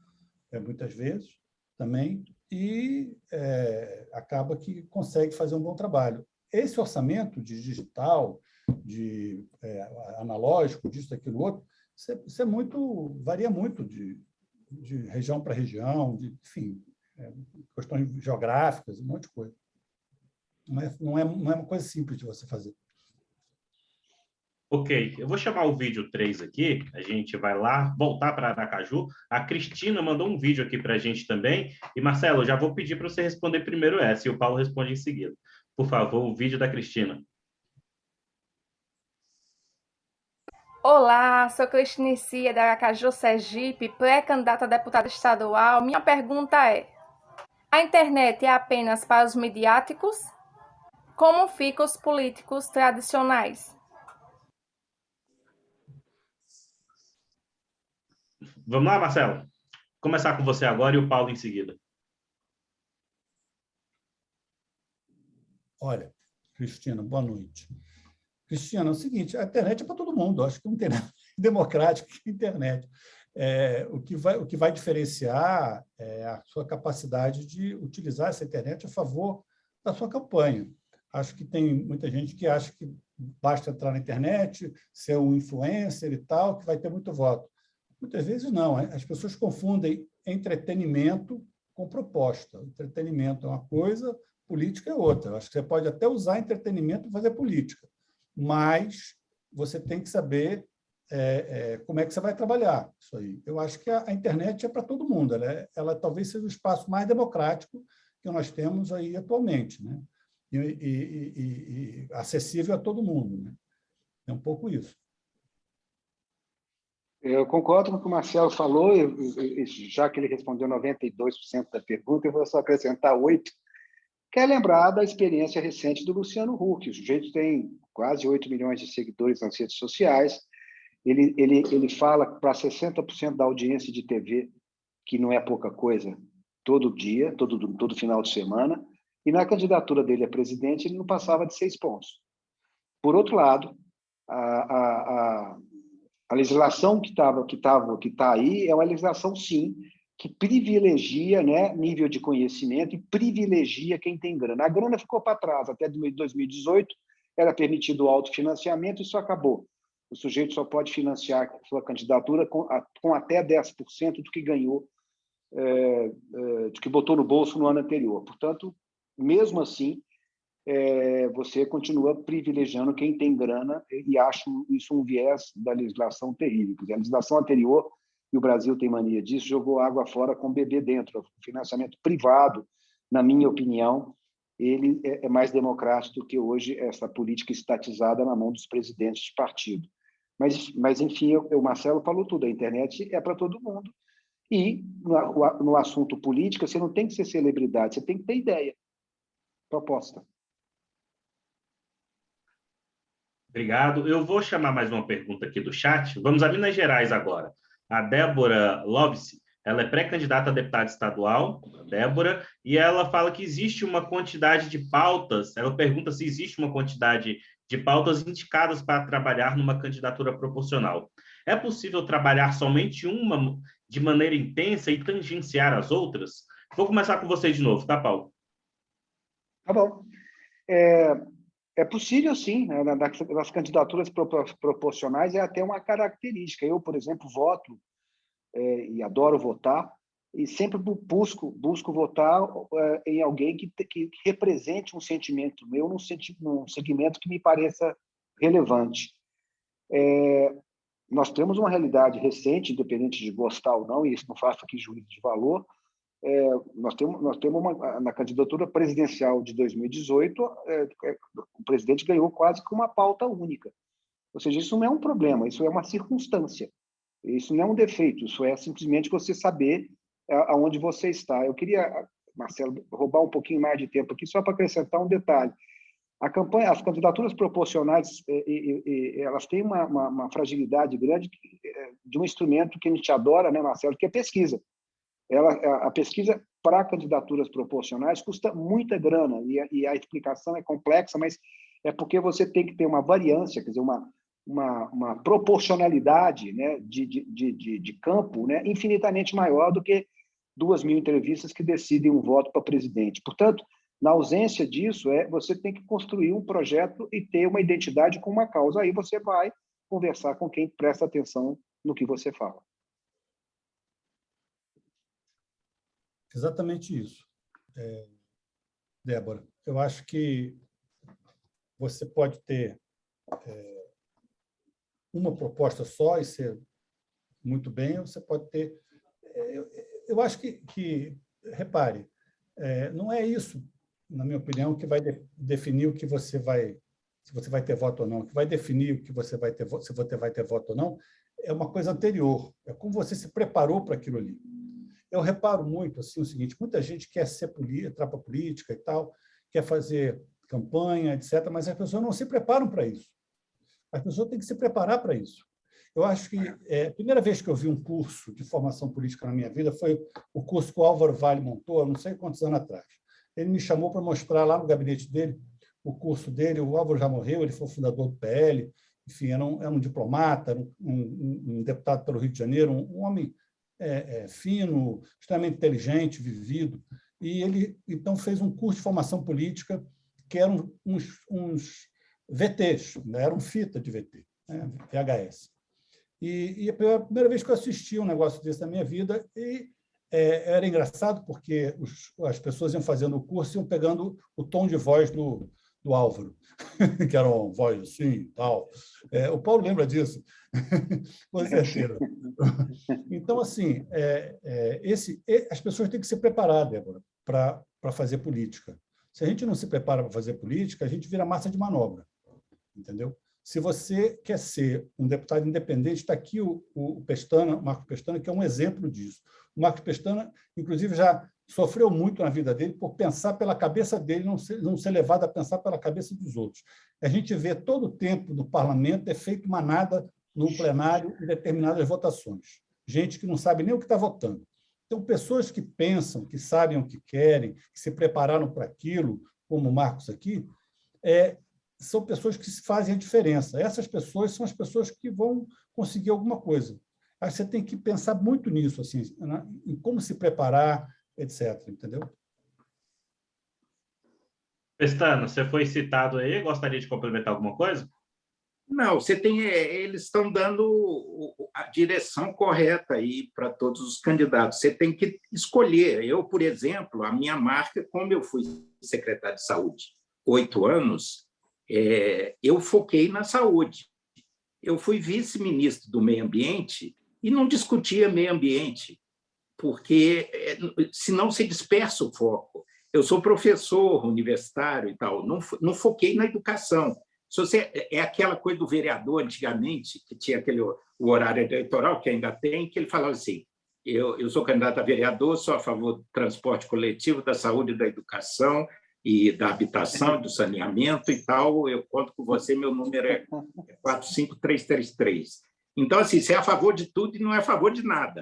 Muitas vezes também, e acaba que consegue fazer um bom trabalho. Esse orçamento de digital, de analógico, disso, daquilo, outro, isso varia muito de região para região, enfim, questões geográficas, um monte de coisa. Não é uma coisa simples de você fazer. Ok, eu vou chamar o vídeo 3 aqui, a gente vai lá, voltar para Aracaju. A Cristina mandou um vídeo aqui para a gente também. E, Marcelo, eu já vou pedir para você responder primeiro essa, e o Paulo responde em seguida. Por favor, o vídeo da Cristina. Olá, sou Cristinicia, da Aracaju, Sergipe, pré-candidata a deputada estadual. Minha pergunta é: a internet é apenas para os midiáticos? Como ficam os políticos tradicionais? Vamos lá, Marcelo? Vou começar com você agora e o Paulo em seguida. Olha, Cristina, boa noite. Cristina, é o seguinte, a internet é para todo mundo, acho que não tem nada democrático que a internet. O que vai diferenciar é a sua capacidade de utilizar essa internet a favor da sua campanha. Acho que tem muita gente que acha que basta entrar na internet, ser um influencer e tal, que vai ter muito voto. Muitas vezes não. As pessoas confundem entretenimento com proposta. Entretenimento é uma coisa, política é outra. Acho que você pode até usar entretenimento para fazer política, mas você tem que saber como é que você vai trabalhar isso aí. Eu acho que a internet é para todo mundo. Ela talvez seja o espaço mais democrático que nós temos aí atualmente, né? E acessível a todo mundo, né? É um pouco isso. Eu concordo com o que o Marcelo falou, já que ele respondeu 92% da pergunta, eu vou só acrescentar 8%. Quer lembrar da experiência recente do Luciano Huck. O sujeito tem quase 8 milhões de seguidores nas redes sociais. Ele fala para 60% da audiência de TV, que não é pouca coisa, todo dia, todo final de semana. E na candidatura dele a presidente, ele não passava de 6 pontos. Por outro lado, a legislação que está aí é uma legislação, sim, que privilegia, né, nível de conhecimento e privilegia quem tem grana. A grana ficou para trás. Até 2018 era permitido o autofinanciamento, isso acabou. O sujeito só pode financiar a sua candidatura com até 10% do que ganhou, do que botou no bolso no ano anterior. Portanto, mesmo assim, você continua privilegiando quem tem grana, e acho isso um viés da legislação terrível. A legislação anterior, e o Brasil tem mania disso, jogou água fora com bebê dentro. O financiamento privado, na minha opinião, ele é mais democrático do que hoje essa política estatizada na mão dos presidentes de partido. Mas enfim, o Marcelo falou tudo, a internet é para todo mundo. E no assunto política, você não tem que ser celebridade, você tem que ter ideia, proposta. Obrigado. Eu vou chamar mais uma pergunta aqui do chat. Vamos a Minas Gerais agora. A Débora Lobse, ela é pré-candidata a deputada estadual, a Débora, e ela fala que existe uma quantidade de pautas, ela pergunta se existe uma quantidade de pautas indicadas para trabalhar numa candidatura proporcional. É possível trabalhar somente uma de maneira intensa e tangenciar as outras? Vou começar com você de novo, tá, Paulo? Tá bom. É possível, sim. Nas candidaturas proporcionais é até uma característica. Eu, por exemplo, voto e adoro votar, e sempre busco votar em alguém que represente um sentimento meu num segmento que me pareça relevante. Nós temos uma realidade recente, independente de gostar ou não, e isso não faço aqui juízo de valor. Nós temos na candidatura presidencial de 2018, o presidente ganhou quase que uma pauta única. Ou seja, isso não é um problema, isso é uma circunstância. Isso não é um defeito, isso é simplesmente você saber aonde você está. Eu queria, Marcelo, roubar um pouquinho mais de tempo aqui, só para acrescentar um detalhe. As candidaturas proporcionais, elas têm uma fragilidade grande de um instrumento que a gente adora, né, Marcelo, que é pesquisa. A pesquisa para candidaturas proporcionais custa muita grana, e a explicação é complexa, mas é porque você tem que ter uma variância, quer dizer, uma proporcionalidade, né, de campo, né, infinitamente maior do que 2.000 entrevistas que decidem um voto para presidente. Portanto, na ausência disso, você tem que construir um projeto e ter uma identidade com uma causa. Aí você vai conversar com quem presta atenção no que você fala. Exatamente isso. Débora, eu acho que você pode ter uma proposta só e ser muito bem, ou você pode ter... Eu acho que repare, não é isso, na minha opinião, que vai definir o que você vai... se você vai ter voto ou não, o que vai definir o que você vai ter, se você vai ter voto ou não, é uma coisa anterior, é como você se preparou para aquilo ali. Eu reparo muito assim, o seguinte, muita gente quer entrar para a política e tal, quer fazer campanha, etc., mas as pessoas não se preparam para isso. As pessoas têm que se preparar para isso. Eu acho que a primeira vez que eu vi um curso de formação política na minha vida foi o curso que o Álvaro Vale montou, não sei quantos anos atrás. Ele me chamou para mostrar lá no gabinete dele o curso dele. O Álvaro já morreu, ele foi o fundador do PL, enfim, era um diplomata, um deputado pelo Rio de Janeiro, um homem fino, extremamente inteligente, vivido. E ele, então, fez um curso de formação política que eram uns VTs, né? Era um fita de VT, né? VHS. E a primeira vez que eu assisti um negócio desse na minha vida, era engraçado porque as pessoas iam fazendo o curso e iam pegando o tom de voz do Álvaro, que era uma voz assim e tal. O Paulo lembra disso, com certeza. Então, assim, as pessoas têm que se preparar, Débora, para fazer política. Se a gente não se prepara para fazer política, a gente vira massa de manobra, entendeu? Se você quer ser um deputado independente, está aqui o Marco Pestana, que é um exemplo disso. O Marco Pestana, inclusive, já sofreu muito na vida dele por pensar pela cabeça dele, não ser levado a pensar pela cabeça dos outros. A gente vê todo o tempo no parlamento é feito manada no plenário em determinadas votações. Gente que não sabe nem o que está votando. Então, pessoas que pensam, que sabem o que querem, que se prepararam para aquilo, como o Marcos aqui, são pessoas que fazem a diferença. Essas pessoas são as pessoas que vão conseguir alguma coisa. Aí você tem que pensar muito nisso, assim, em como se preparar, etc. Entendeu? Pestana, você foi citado aí, gostaria de complementar alguma coisa? Não, eles estão dando a direção correta aí para todos os candidatos. Você tem que escolher. Eu, por exemplo, a minha marca, como eu fui secretário de saúde 8 anos, eu foquei na saúde. Eu fui vice-ministro do meio ambiente e não discutia meio ambiente, porque senão se dispersa o foco. Eu sou professor universitário e tal, não foquei na educação. Se você, aquela coisa do vereador, antigamente, que tinha o horário eleitoral, que ainda tem, que ele falava assim, eu sou candidato a vereador, sou a favor do transporte coletivo, da saúde, da educação e da habitação, do saneamento e tal, eu conto com você, meu número é 45333. Então, assim, você é a favor de tudo e não é a favor de nada.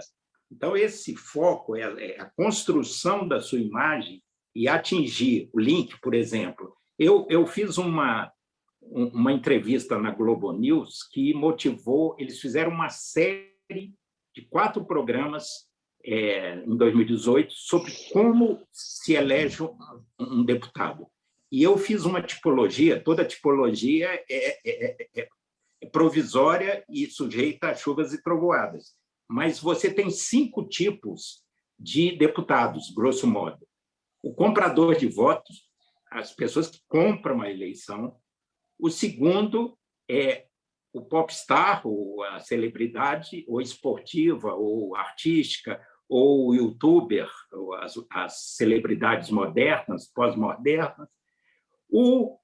Então, esse foco é a construção da sua imagem e atingir o link, por exemplo. Eu fiz uma entrevista na Globo News que motivou, eles fizeram uma série de 4 programas em 2018 sobre como se elege um deputado. E eu fiz uma tipologia, toda tipologia é provisória e sujeita a chuvas e trovoadas, mas você tem 5 tipos de deputados, grosso modo. O comprador de votos, as pessoas que compram a eleição. O segundo é o popstar, ou a celebridade, ou esportiva, ou artística, ou o youtuber, ou as celebridades modernas, pós-modernas. O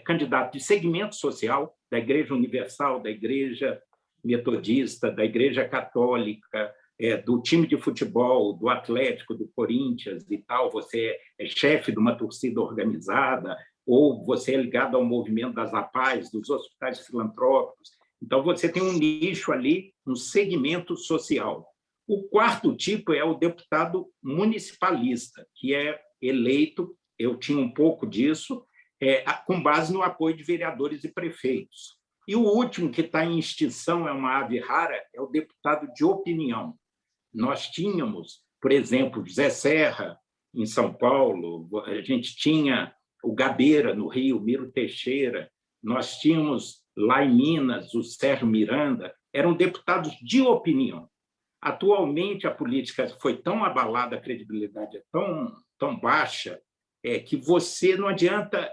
candidato de segmento social, da Igreja Universal, da Igreja Metodista, da Igreja Católica, do time de futebol, do Atlético, do Corinthians e tal, você é chefe de uma torcida organizada, ou você é ligado ao movimento das APAES, dos hospitais filantrópicos. Então, você tem um nicho ali, um segmento social. O quarto tipo é o deputado municipalista, que é eleito, eu tinha um pouco disso, com base no apoio de vereadores e prefeitos. E o último, que está em extinção, é uma ave rara, é o deputado de opinião. Nós tínhamos, por exemplo, José Serra, em São Paulo, a gente tinha o Gabeira, no Rio, Miro Teixeira, nós tínhamos lá em Minas o Sérgio Miranda, eram deputados de opinião. Atualmente, a política foi tão abalada, a credibilidade é tão baixa, que você não adianta...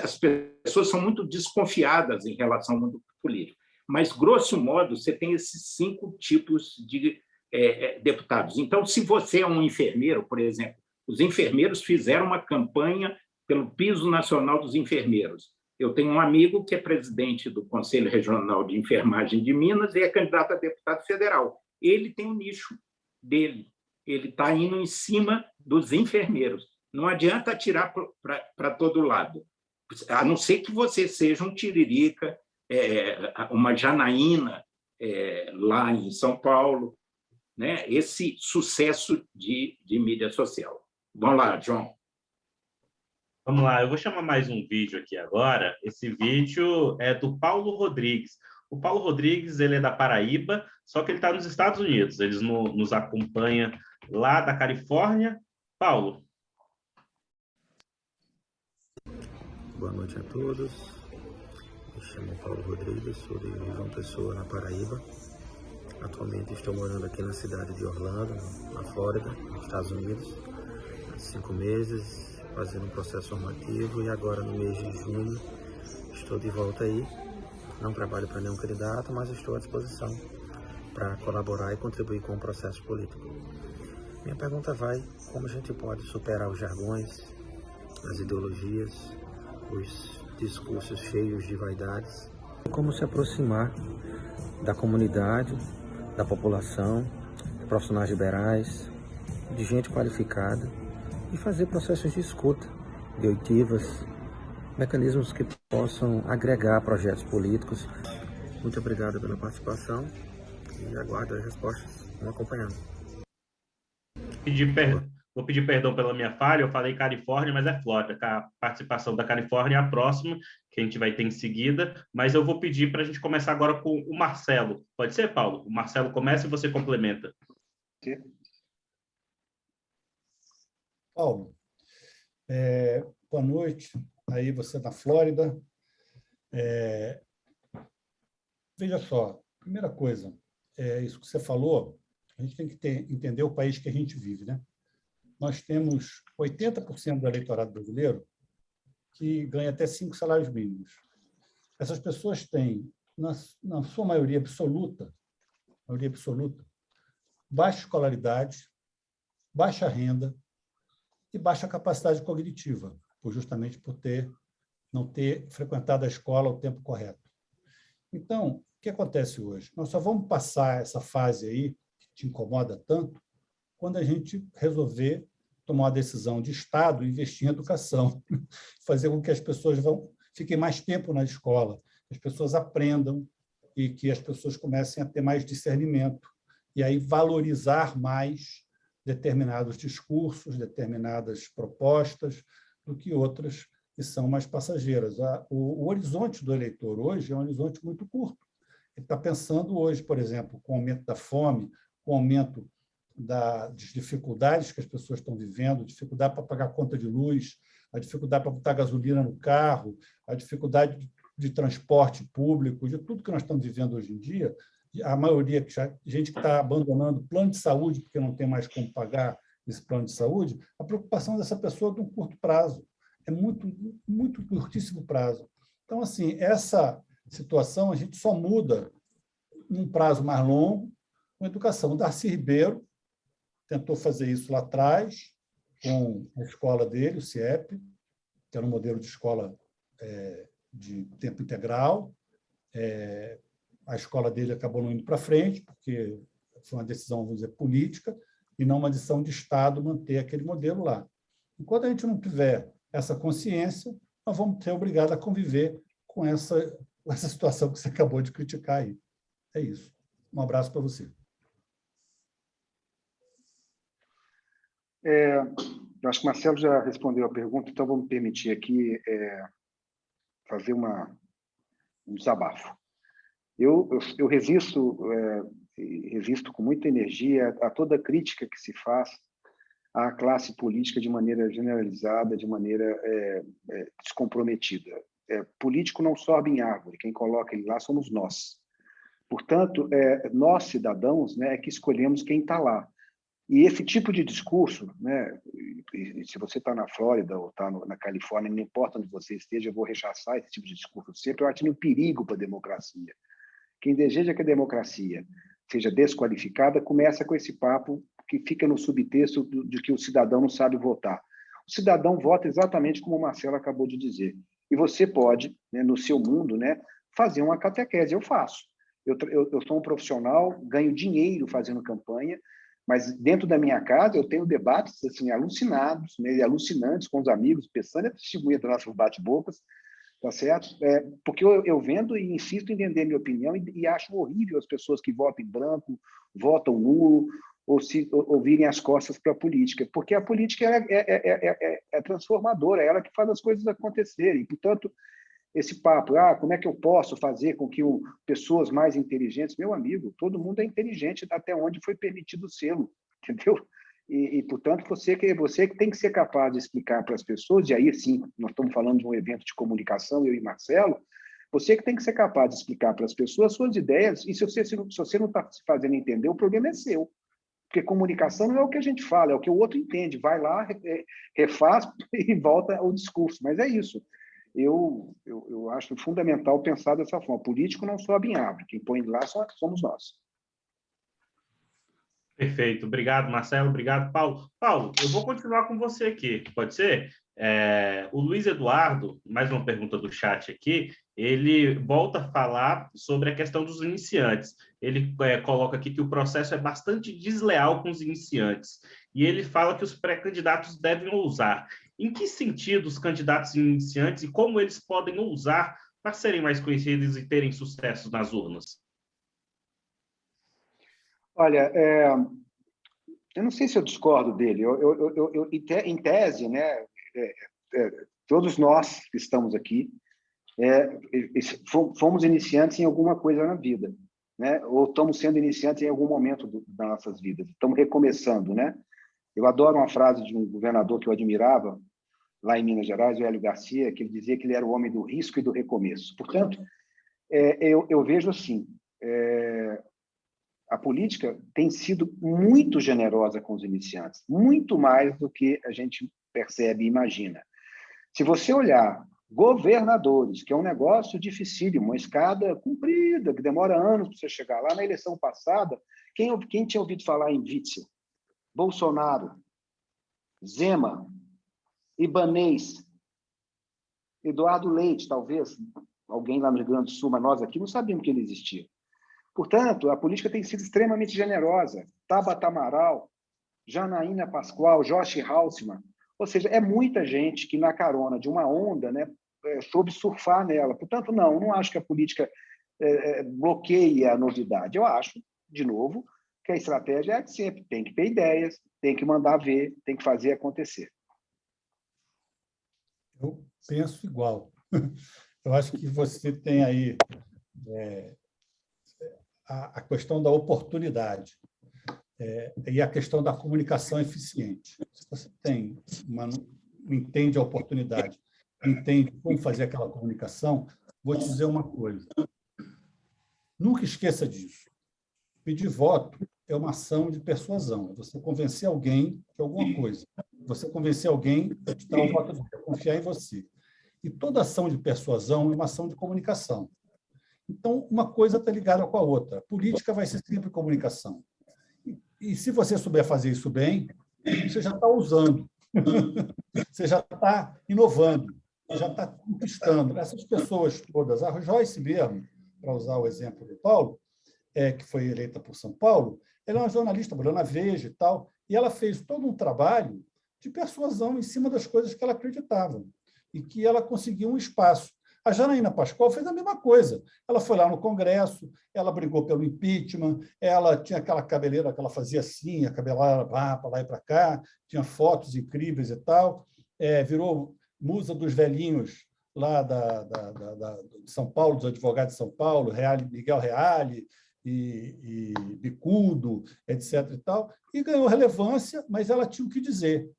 As pessoas são muito desconfiadas em relação ao mundo político, mas, grosso modo, você tem esses 5 tipos de deputados. Então, se você é um enfermeiro, por exemplo, os enfermeiros fizeram uma campanha pelo Piso Nacional dos Enfermeiros. Eu tenho um amigo que é presidente do Conselho Regional de Enfermagem de Minas e é candidato a deputado federal. Ele tem um nicho dele, ele está indo em cima dos enfermeiros. Não adianta atirar para todo lado, a não ser que você seja um Tiririca, uma Janaína, lá em São Paulo, né? Esse sucesso de mídia social. Vamos lá, João. Vamos lá, eu vou chamar mais um vídeo aqui agora. Esse vídeo é do Paulo Rodrigues. O Paulo Rodrigues, ele é da Paraíba, só que ele está nos Estados Unidos. Ele nos acompanha lá da Califórnia. Paulo. Boa noite a todos. Me chamo Paulo Rodrigues, sou de João Pessoa, na Paraíba. Atualmente estou morando aqui na cidade de Orlando, na Flórida, nos Estados Unidos, há 5 meses, fazendo um processo formativo, e agora no mês de junho estou de volta aí. Não trabalho para nenhum candidato, mas estou à disposição para colaborar e contribuir com o processo político. Minha pergunta vai: como a gente pode superar os jargões, as ideologias, os discursos cheios de vaidades? Como se aproximar da comunidade, da população, de profissionais liberais, de gente qualificada, e fazer processos de escuta, de oitivas, mecanismos que possam agregar projetos políticos. Muito obrigado pela participação e aguardo as respostas. Vamos acompanhando. Vou pedir perdão pela minha falha, eu falei Califórnia, mas é Flórida. A participação da Califórnia é a próxima, que a gente vai ter em seguida, mas eu vou pedir para a gente começar agora com o Marcelo. Pode ser, Paulo? O Marcelo começa e você complementa. Paulo, boa noite. Aí você na Flórida. Veja só, primeira coisa, isso que você falou, a gente tem que entender o país que a gente vive, né? Nós temos 80% do eleitorado brasileiro que ganha até 5 salários mínimos. Essas pessoas têm, na sua maioria absoluta, baixa escolaridade, baixa renda e baixa capacidade cognitiva, justamente por não ter frequentado a escola ao tempo correto. Então, o que acontece hoje? Nós só vamos passar essa fase aí, que te incomoda tanto, quando a gente resolver tomar uma decisão de Estado, investir em educação, fazer com que as pessoas fiquem mais tempo na escola, que as pessoas aprendam e que as pessoas comecem a ter mais discernimento, e aí valorizar mais determinados discursos, determinadas propostas, do que outras que são mais passageiras. O horizonte do eleitor hoje é um horizonte muito curto. Ele está pensando hoje, por exemplo, com o aumento da fome, com o aumento das dificuldades que as pessoas estão vivendo, dificuldade para pagar conta de luz, a dificuldade para botar gasolina no carro, a dificuldade de transporte público, de tudo que nós estamos vivendo hoje em dia. A maioria, gente que está abandonando o plano de saúde porque não tem mais como pagar esse plano de saúde, a preocupação dessa pessoa é de um curto prazo, é muito curtíssimo prazo. Então, assim, essa situação a gente só muda num prazo mais longo com a educação. O Darcy Ribeiro tentou fazer isso lá atrás, com a escola dele, o CIEP, que era um modelo de escola de tempo integral. a escola dele acabou não indo para frente, porque foi uma decisão, vamos dizer, política, e não uma decisão de Estado manter aquele modelo lá. Enquanto a gente não tiver essa consciência, nós vamos ser obrigados a conviver com essa situação que você acabou de criticar aí. É isso. Um abraço para você. Eu acho que o Marcelo já respondeu a pergunta, então vou me permitir aqui fazer um desabafo. Eu resisto com muita energia a toda crítica que se faz à classe política de maneira generalizada, de maneira descomprometida. Político não sobe em árvore, quem coloca ele lá somos nós. Portanto, nós, cidadãos, né, é que escolhemos quem está lá. E esse tipo de discurso, né, se você está na Flórida ou está na Califórnia, não importa onde você esteja, eu vou rechaçar esse tipo de discurso sempre. Eu acho um perigo para a democracia. Quem deseja que a democracia seja desqualificada começa com esse papo que fica no subtexto de que o cidadão não sabe votar. O cidadão vota exatamente como o Marcelo acabou de dizer. E você pode, né, no seu mundo, né, fazer uma catequese. Eu faço. Eu sou um profissional, ganho dinheiro fazendo campanha, mas dentro da minha casa eu tenho debates assim, alucinados, né, alucinantes com os amigos, pensando em testemunha dos nossos bate-bocas, tá certo? Porque eu vendo e insisto em vender minha opinião e acho horrível as pessoas que votam em branco, votam nulo, ou virem as costas para a política, porque a política é transformadora, é ela que faz as coisas acontecerem. Portanto, esse papo, como é que eu posso fazer com que pessoas mais inteligentes... Meu amigo, todo mundo é inteligente até onde foi permitido sê-lo, entendeu? Portanto, você que tem que ser capaz de explicar para as pessoas, e aí sim, nós estamos falando de um evento de comunicação, eu e Marcelo, você que tem que ser capaz de explicar para as pessoas suas ideias, e se você não está se fazendo entender, o problema é seu. Porque comunicação não é o que a gente fala, é o que o outro entende. Vai lá, refaz e volta ao discurso. Mas é isso. Eu acho fundamental pensar dessa forma. Político não sobe em árvore. Quem põe lá somos nós. Perfeito. Obrigado, Marcelo. Obrigado, Paulo. Paulo, eu vou continuar com você aqui. Pode ser? O Luiz Eduardo, mais uma pergunta do chat aqui, ele volta a falar sobre a questão dos iniciantes. Ele coloca aqui que o processo é bastante desleal com os iniciantes. E ele fala que os pré-candidatos devem ousar. Em que sentido os candidatos iniciantes e como eles podem ousar para serem mais conhecidos e terem sucesso nas urnas? Olha, eu não sei se eu discordo dele. Em tese, né, todos nós que estamos aqui fomos iniciantes em alguma coisa na vida, né? Ou estamos sendo iniciantes em algum momento das nossas vidas. Estamos recomeçando, né? Eu adoro uma frase de um governador que eu admirava, lá em Minas Gerais, o Hélio Garcia, que ele dizia que ele era o homem do risco e do recomeço. Portanto, eu vejo assim, a política tem sido muito generosa com os iniciantes, muito mais do que a gente percebe e imagina. Se você olhar governadores, que é um negócio dificílimo, uma escada comprida, que demora anos para você chegar lá. Na eleição passada, quem tinha ouvido falar em Witzel? Bolsonaro, Zema, Ibanez, Eduardo Leite, talvez, alguém lá no Rio Grande do Sul, mas nós aqui não sabíamos que ele existia. Portanto, a política tem sido extremamente generosa. Tabata Amaral, Janaína Pascoal, Josh Haussmann, ou seja, é muita gente que na carona de uma onda, né, soube surfar nela. Portanto, não acho que a política bloqueie a novidade. Eu acho, de novo, que a estratégia é que sempre tem que ter ideias, tem que mandar ver, tem que fazer acontecer. Eu penso igual. Eu acho que você tem aí a questão da oportunidade e a questão da comunicação eficiente. Se você entende a oportunidade, entende como fazer aquela comunicação, vou te dizer uma coisa. Nunca esqueça disso. Pedir voto é uma ação de persuasão. É você convencer alguém de alguma coisa. Você convencer alguém a te dar o voto dele, a confiar em você. E toda ação de persuasão é uma ação de comunicação. Então, uma coisa está ligada com a outra. A política vai ser sempre comunicação. E se você souber fazer isso bem, você já está usando. Você já está inovando. Já está conquistando. Essas pessoas todas, a Joyce mesmo, para usar o exemplo do Paulo, que foi eleita por São Paulo, ela é uma jornalista, trabalhou na Veja e tal, e ela fez todo um trabalho de persuasão em cima das coisas que ela acreditava, e que ela conseguiu um espaço. A Janaína Pascoal fez a mesma coisa. Ela foi lá no Congresso, ela brigou pelo impeachment, ela tinha aquela cabeleira que ela fazia assim, a cabeleira para lá e para cá, tinha fotos incríveis e tal, virou musa dos velhinhos lá de São Paulo, dos advogados de São Paulo, Miguel Reale e Bicudo, etc. e tal, e ganhou relevância, mas ela tinha o que dizer.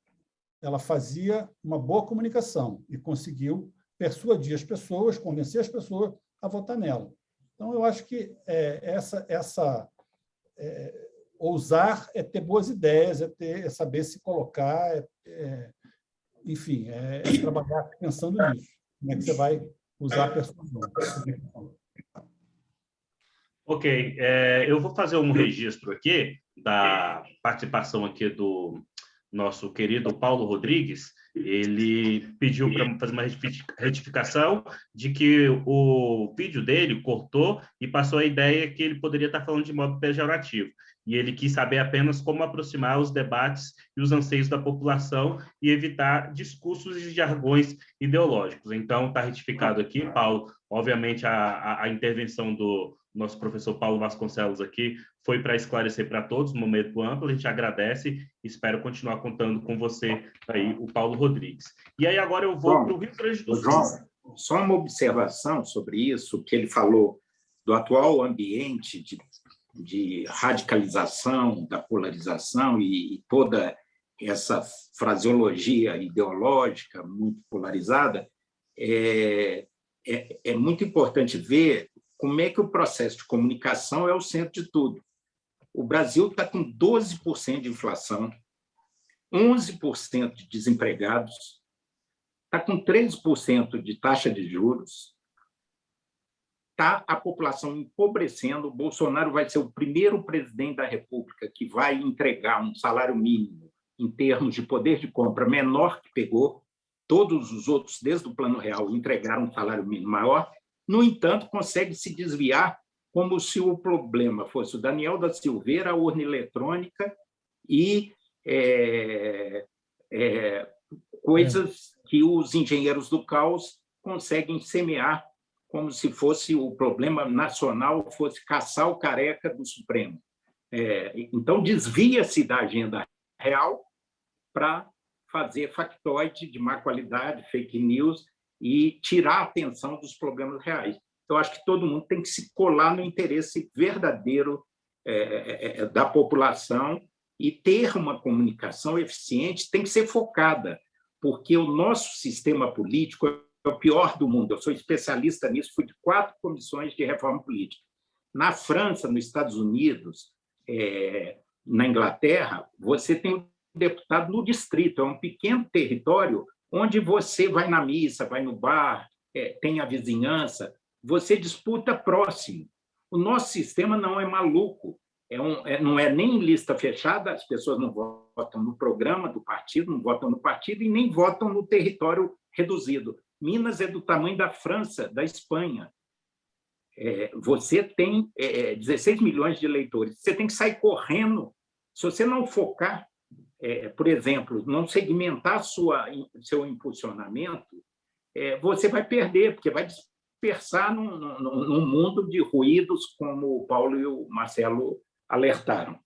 Ela fazia uma boa comunicação e conseguiu persuadir as pessoas, convencer as pessoas a votar nela. Então, eu acho que ousar é ter boas ideias, é saber se colocar, enfim, trabalhar pensando nisso. Como é que você vai usar a persuasão? Ok, eu vou fazer um registro aqui da participação aqui do nosso querido Paulo Rodrigues. Ele pediu para fazer uma retificação de que o vídeo dele cortou e passou a ideia que ele poderia estar falando de modo pejorativo. E ele quis saber apenas como aproximar os debates e os anseios da população e evitar discursos e jargões ideológicos. Então, está retificado aqui, Paulo. Obviamente, a intervenção do nosso professor Paulo Vasconcelos aqui foi para esclarecer para todos, no momento amplo. A gente agradece e espero continuar contando com você aí, o Paulo Rodrigues. E aí agora eu vou para o Rio Grande do Sul. João, só uma observação sobre isso, que ele falou do atual ambiente de radicalização, da polarização e toda essa fraseologia ideológica muito polarizada. É muito importante ver como é que o processo de comunicação é o centro de tudo. O Brasil está com 12% de inflação, 11% de desempregados, está com 13% de taxa de juros, está a população empobrecendo. O Bolsonaro vai ser o primeiro presidente da República que vai entregar um salário mínimo em termos de poder de compra menor que pegou. Todos os outros, desde o Plano Real, entregaram um salário mínimo maior. No entanto, consegue se desviar como se o problema fosse o Daniel da Silveira, a urna eletrônica e coisas que os engenheiros do caos conseguem semear como se fosse o problema nacional, fosse caçar o careca do Supremo. Então, desvia-se da agenda real para fazer factoide de má qualidade, fake news, e tirar a atenção dos problemas reais. Eu acho que todo mundo tem que se colar no interesse verdadeiro da população e ter uma comunicação eficiente tem que ser focada, porque o nosso sistema político é o pior do mundo. Eu sou especialista nisso, fui de 4 comissões de reforma política. Na França, nos Estados Unidos, na Inglaterra, você tem um deputado no distrito, é um pequeno território onde você vai na missa, vai no bar, tem a vizinhança, você disputa próximo. O nosso sistema não é maluco, não é nem lista fechada, as pessoas não votam no programa do partido, não votam no partido e nem votam no território reduzido. Minas é do tamanho da França, da Espanha. Você tem 16 milhões de eleitores, você tem que sair correndo. Se você não focar, por exemplo, não segmentar seu impulsionamento, você vai perder, porque vai dispersar num mundo de ruídos, como o Paulo e o Marcelo alertaram.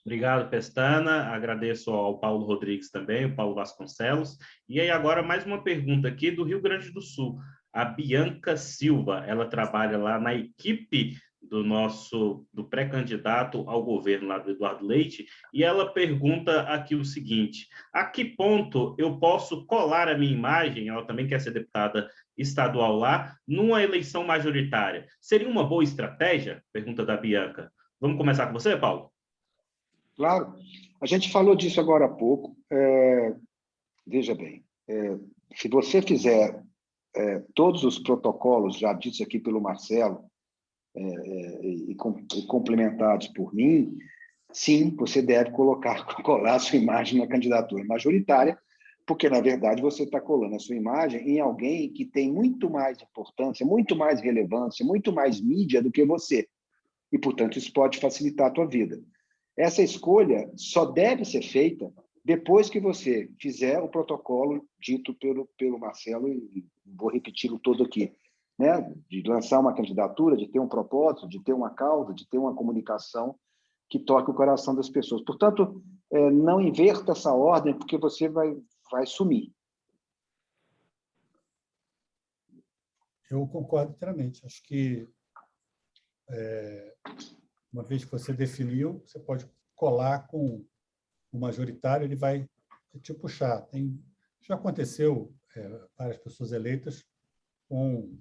Obrigado, Pestana. Agradeço ao Paulo Rodrigues também, o Paulo Vasconcelos. E aí agora mais uma pergunta aqui do Rio Grande do Sul. A Bianca Silva, ela trabalha lá na equipe do pré-candidato ao governo lá do Eduardo Leite, e ela pergunta aqui o seguinte: a que ponto eu posso colar a minha imagem, ela também quer ser deputada estadual lá, numa eleição majoritária? Seria uma boa estratégia? Pergunta da Bianca. Vamos começar com você, Paulo? Claro. A gente falou disso agora há pouco. Veja bem, se você fizer todos os protocolos já ditos aqui pelo Marcelo, e complementados por mim, sim, você deve colar sua imagem na candidatura majoritária, Porque, na verdade, você está colando a sua imagem em alguém que tem muito mais importância, muito mais relevância, muito mais mídia do que você. E, portanto, isso pode facilitar a tua vida. Essa escolha só deve ser feita depois que você fizer o protocolo dito pelo Marcelo, e vou repeti-lo todo aqui, né? De lançar uma candidatura, de ter um propósito, de ter uma causa, de ter uma comunicação que toque o coração das pessoas. Portanto, não inverta essa ordem, porque você vai sumir. Eu concordo inteiramente. Acho que, uma vez que você definiu, você pode colar com o majoritário, ele vai te puxar. Já aconteceu várias pessoas eleitas com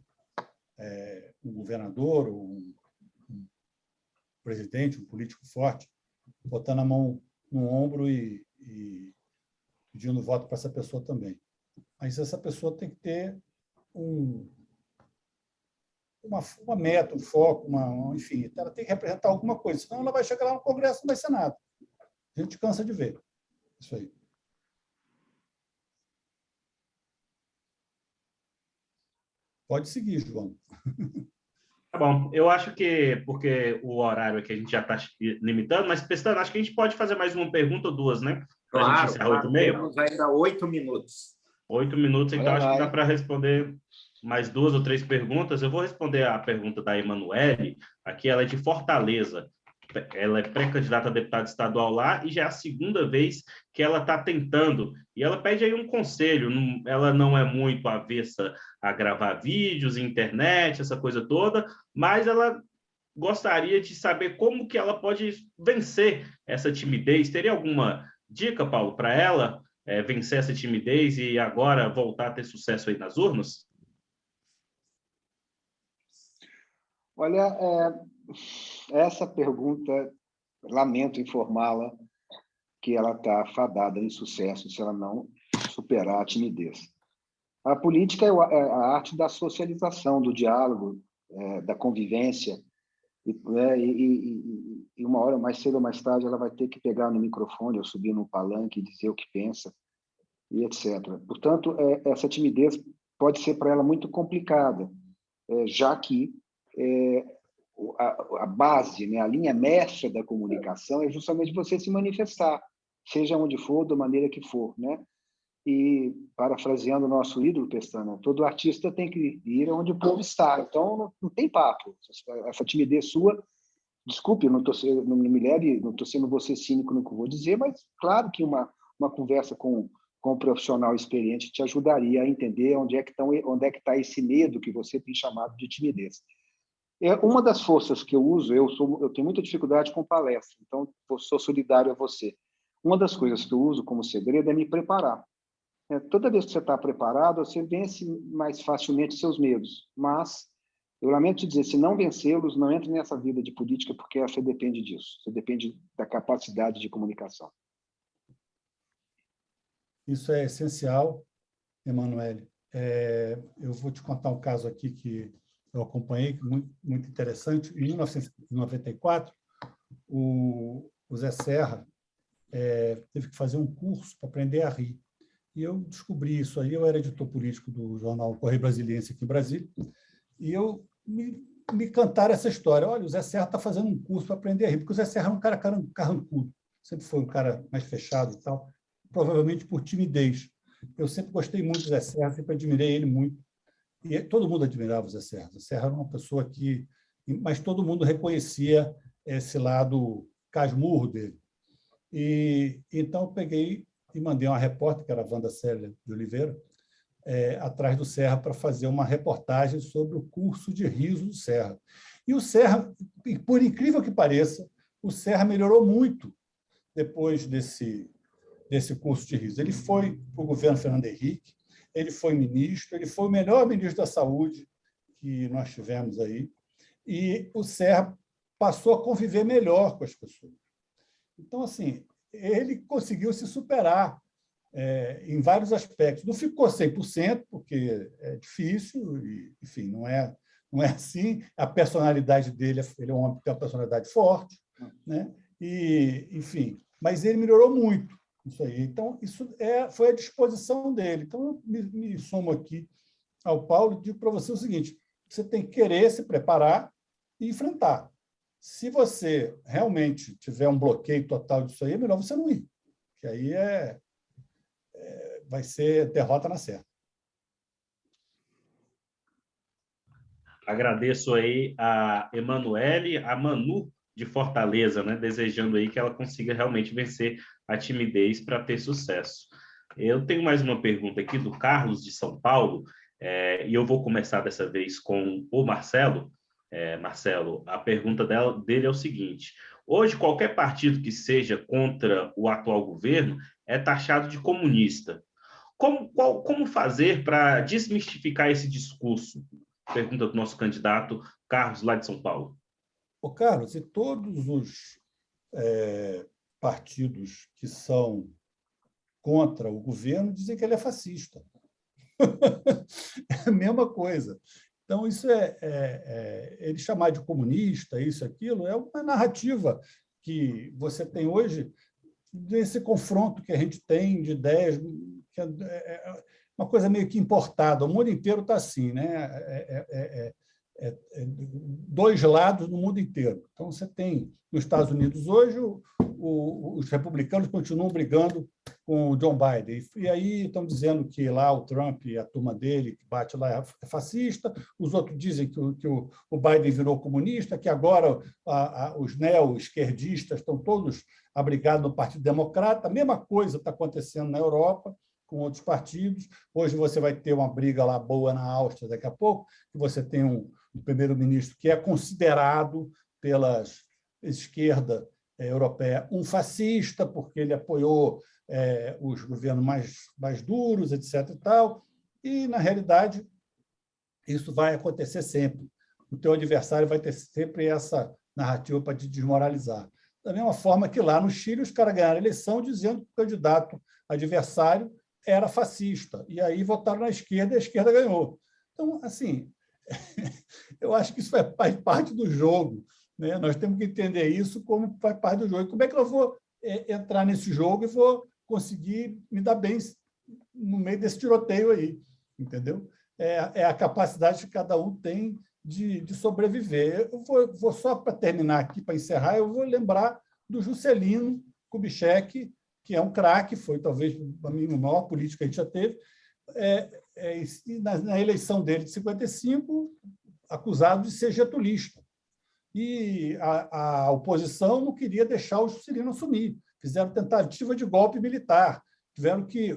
um governador, um presidente, um político forte, botando a mão no ombro e pedindo voto para essa pessoa também. Mas essa pessoa tem que ter uma meta, um foco, enfim, ela tem que representar alguma coisa, senão ela vai chegar lá no Congresso e não vai ser nada. A gente cansa de ver isso aí. Pode seguir, João. Tá bom, eu acho que, porque o horário aqui a gente já está limitando, mas, Pestana, acho que a gente pode fazer mais uma pergunta ou duas, né? Para a gente encerrar 8h30. Temos ainda 8 minutos. 8 minutos, então acho que dá para responder mais 2 ou 3 perguntas. Eu vou responder a pergunta da Emanuele, aqui ela é de Fortaleza. Ela é pré-candidata a deputada estadual lá e já é a segunda vez que ela está tentando. E ela pede aí um conselho. Ela não é muito avessa a gravar vídeos, internet, essa coisa toda, mas ela gostaria de saber como que ela pode vencer essa timidez. Teria alguma dica, Paulo, para ela vencer essa timidez e agora voltar a ter sucesso aí nas urnas? Olha, essa pergunta, lamento informá-la que ela está fadada em sucesso se ela não superar a timidez. A política é a arte da socialização, do diálogo, da convivência, e uma hora, mais cedo ou mais tarde, ela vai ter que pegar no microfone ou subir no palanque e dizer o que pensa, e etc. Portanto, essa timidez pode ser para ela muito complicada, já que a base, né, a linha mestra da comunicação é justamente você se manifestar, seja onde for, da maneira que for, né? E, parafraseando o nosso ídolo, Pestana, todo artista tem que ir onde o povo está. Então, não tem papo. Essa timidez sua, desculpe, não me leve, não estou sendo você cínico no que eu vou dizer, mas claro que uma conversa com um profissional experiente te ajudaria a entender onde é que está esse medo que você tem chamado de timidez. Uma das forças que eu uso, eu tenho muita dificuldade com palestra, então sou solidário a você. Uma das coisas que eu uso como segredo é me preparar. Toda vez que você está preparado, você vence mais facilmente seus medos. Mas, eu lamento te dizer, se não vencê-los, não entre nessa vida de política, porque você depende disso. Você depende da capacidade de comunicação. Isso é essencial, Emanuele. Eu vou te contar um caso aqui que eu acompanhei, muito, muito interessante. Em 1994, o Zé Serra teve que fazer um curso para aprender a rir. E eu descobri isso aí. Eu era editor político do jornal Correio Brasiliense aqui em Brasília, e me cantaram essa história. Olha, o Zé Serra está fazendo um curso para aprender a rir, porque o Zé Serra é um cara carrancudo, sempre foi um cara mais fechado e tal, provavelmente por timidez. Eu sempre gostei muito do Zé Serra, sempre admirei ele muito. E todo mundo admirava o Zé Serra. O Zé Serra era uma pessoa mas todo mundo reconhecia esse lado casmurro dele. E então eu peguei e mandei uma repórter, que era a Wanda Célia de Oliveira, atrás do Serra para fazer uma reportagem sobre o curso de riso do Serra. E o Serra, por incrível que pareça, o Serra melhorou muito depois desse curso de riso. Ele foi para o governo Fernando Henrique, ele foi ministro, ele foi o melhor ministro da Saúde que nós tivemos aí, e o Serra passou a conviver melhor com as pessoas. Então, assim, ele conseguiu se superar em vários aspectos. Não ficou 100%, porque é difícil, e, enfim, não é assim. A personalidade dele, ele é um homem que tem uma personalidade forte, né? E, enfim, mas ele melhorou muito, Isso aí. Então, isso foi a disposição dele. Então, eu me somo aqui ao Paulo e digo para você o seguinte: você tem que querer se preparar e enfrentar. Se você realmente tiver um bloqueio total disso aí, é melhor você não ir, que aí vai ser derrota na certa. Agradeço aí a Emanuele, a Manu de Fortaleza, né? Desejando aí que ela consiga realmente vencer a timidez para ter sucesso. Eu tenho mais uma pergunta aqui do Carlos de São Paulo, e eu vou começar dessa vez com o Marcelo. Marcelo, a pergunta dele é o seguinte: hoje qualquer partido que seja contra o atual governo é taxado de comunista. Como fazer para desmistificar esse discurso? Pergunta do nosso candidato Carlos, lá de São Paulo. Ô, Carlos, e todos os partidos que são contra o governo dizem que ele é fascista. É a mesma coisa. Então, isso ele chamar de comunista, isso, aquilo, é uma narrativa que você tem hoje, desse confronto que a gente tem de ideias, que é uma coisa meio que importada. O mundo inteiro está assim, né? Dois lados no mundo inteiro. Então, você tem, nos Estados Unidos hoje, os republicanos continuam brigando com o John Biden. E aí estão dizendo que lá o Trump e a turma dele, que bate lá, é fascista. Os outros dizem que o Biden virou comunista, que agora os neo-esquerdistas estão todos abrigados no Partido Democrata. A mesma coisa está acontecendo na Europa, com outros partidos. Hoje você vai ter uma briga lá boa na Áustria daqui a pouco, que você tem um primeiro-ministro que é considerado pela esquerda europeia um fascista, porque ele apoiou os governos mais duros, etc. E tal. E, na realidade, isso vai acontecer sempre. O teu adversário vai ter sempre essa narrativa para te desmoralizar. Da mesma forma que lá no Chile os caras ganharam a eleição dizendo que o candidato adversário era fascista. E aí votaram na esquerda e a esquerda ganhou. Então, assim, eu acho que isso faz parte do jogo, né? Nós temos que entender isso como faz parte do jogo. E como é que eu vou entrar nesse jogo e vou conseguir me dar bem no meio desse tiroteio aí, entendeu? É a capacidade que cada um tem de sobreviver. Eu vou só para terminar aqui, para encerrar, eu vou lembrar do Juscelino Kubitschek, que é um craque, foi talvez o maior político que a gente já teve, na eleição dele de 55, acusado de ser getulista. E a oposição não queria deixar o Juscelino assumir. Fizeram tentativa de golpe militar. Tiveram que...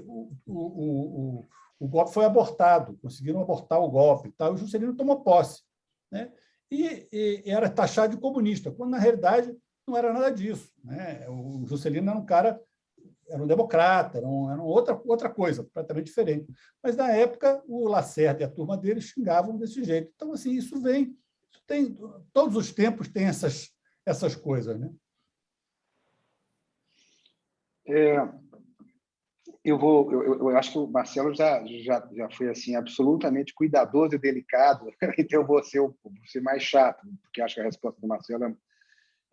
O golpe foi abortado, conseguiram abortar o golpe. E o Juscelino tomou posse, né? E era taxado de comunista, quando, na realidade, não era nada disso, né? O Juscelino era um cara... Era um democrata, era outra coisa, completamente diferente. Mas, na época, o Lacerda e a turma dele xingavam desse jeito. Então, assim, isso vem... todos os tempos tem essas coisas, né? Eu acho que o Marcelo já foi assim, absolutamente cuidadoso e delicado, então eu vou ser mais chato, porque acho que a resposta do Marcelo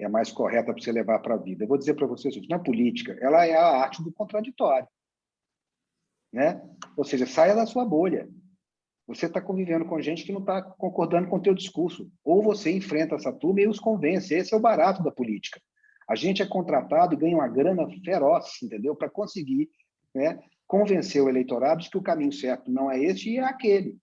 é a mais correta para você levar para a vida. Eu vou dizer para você, gente, na política, ela é a arte do contraditório, né? Ou seja, saia da sua bolha. Você está convivendo com gente que não está concordando com o teu discurso. Ou você enfrenta essa turma e os convence. Esse é o barato da política. A gente é contratado e ganha uma grana feroz, entendeu? Para conseguir, né, convencer o eleitorado de que o caminho certo não é este e é aquele.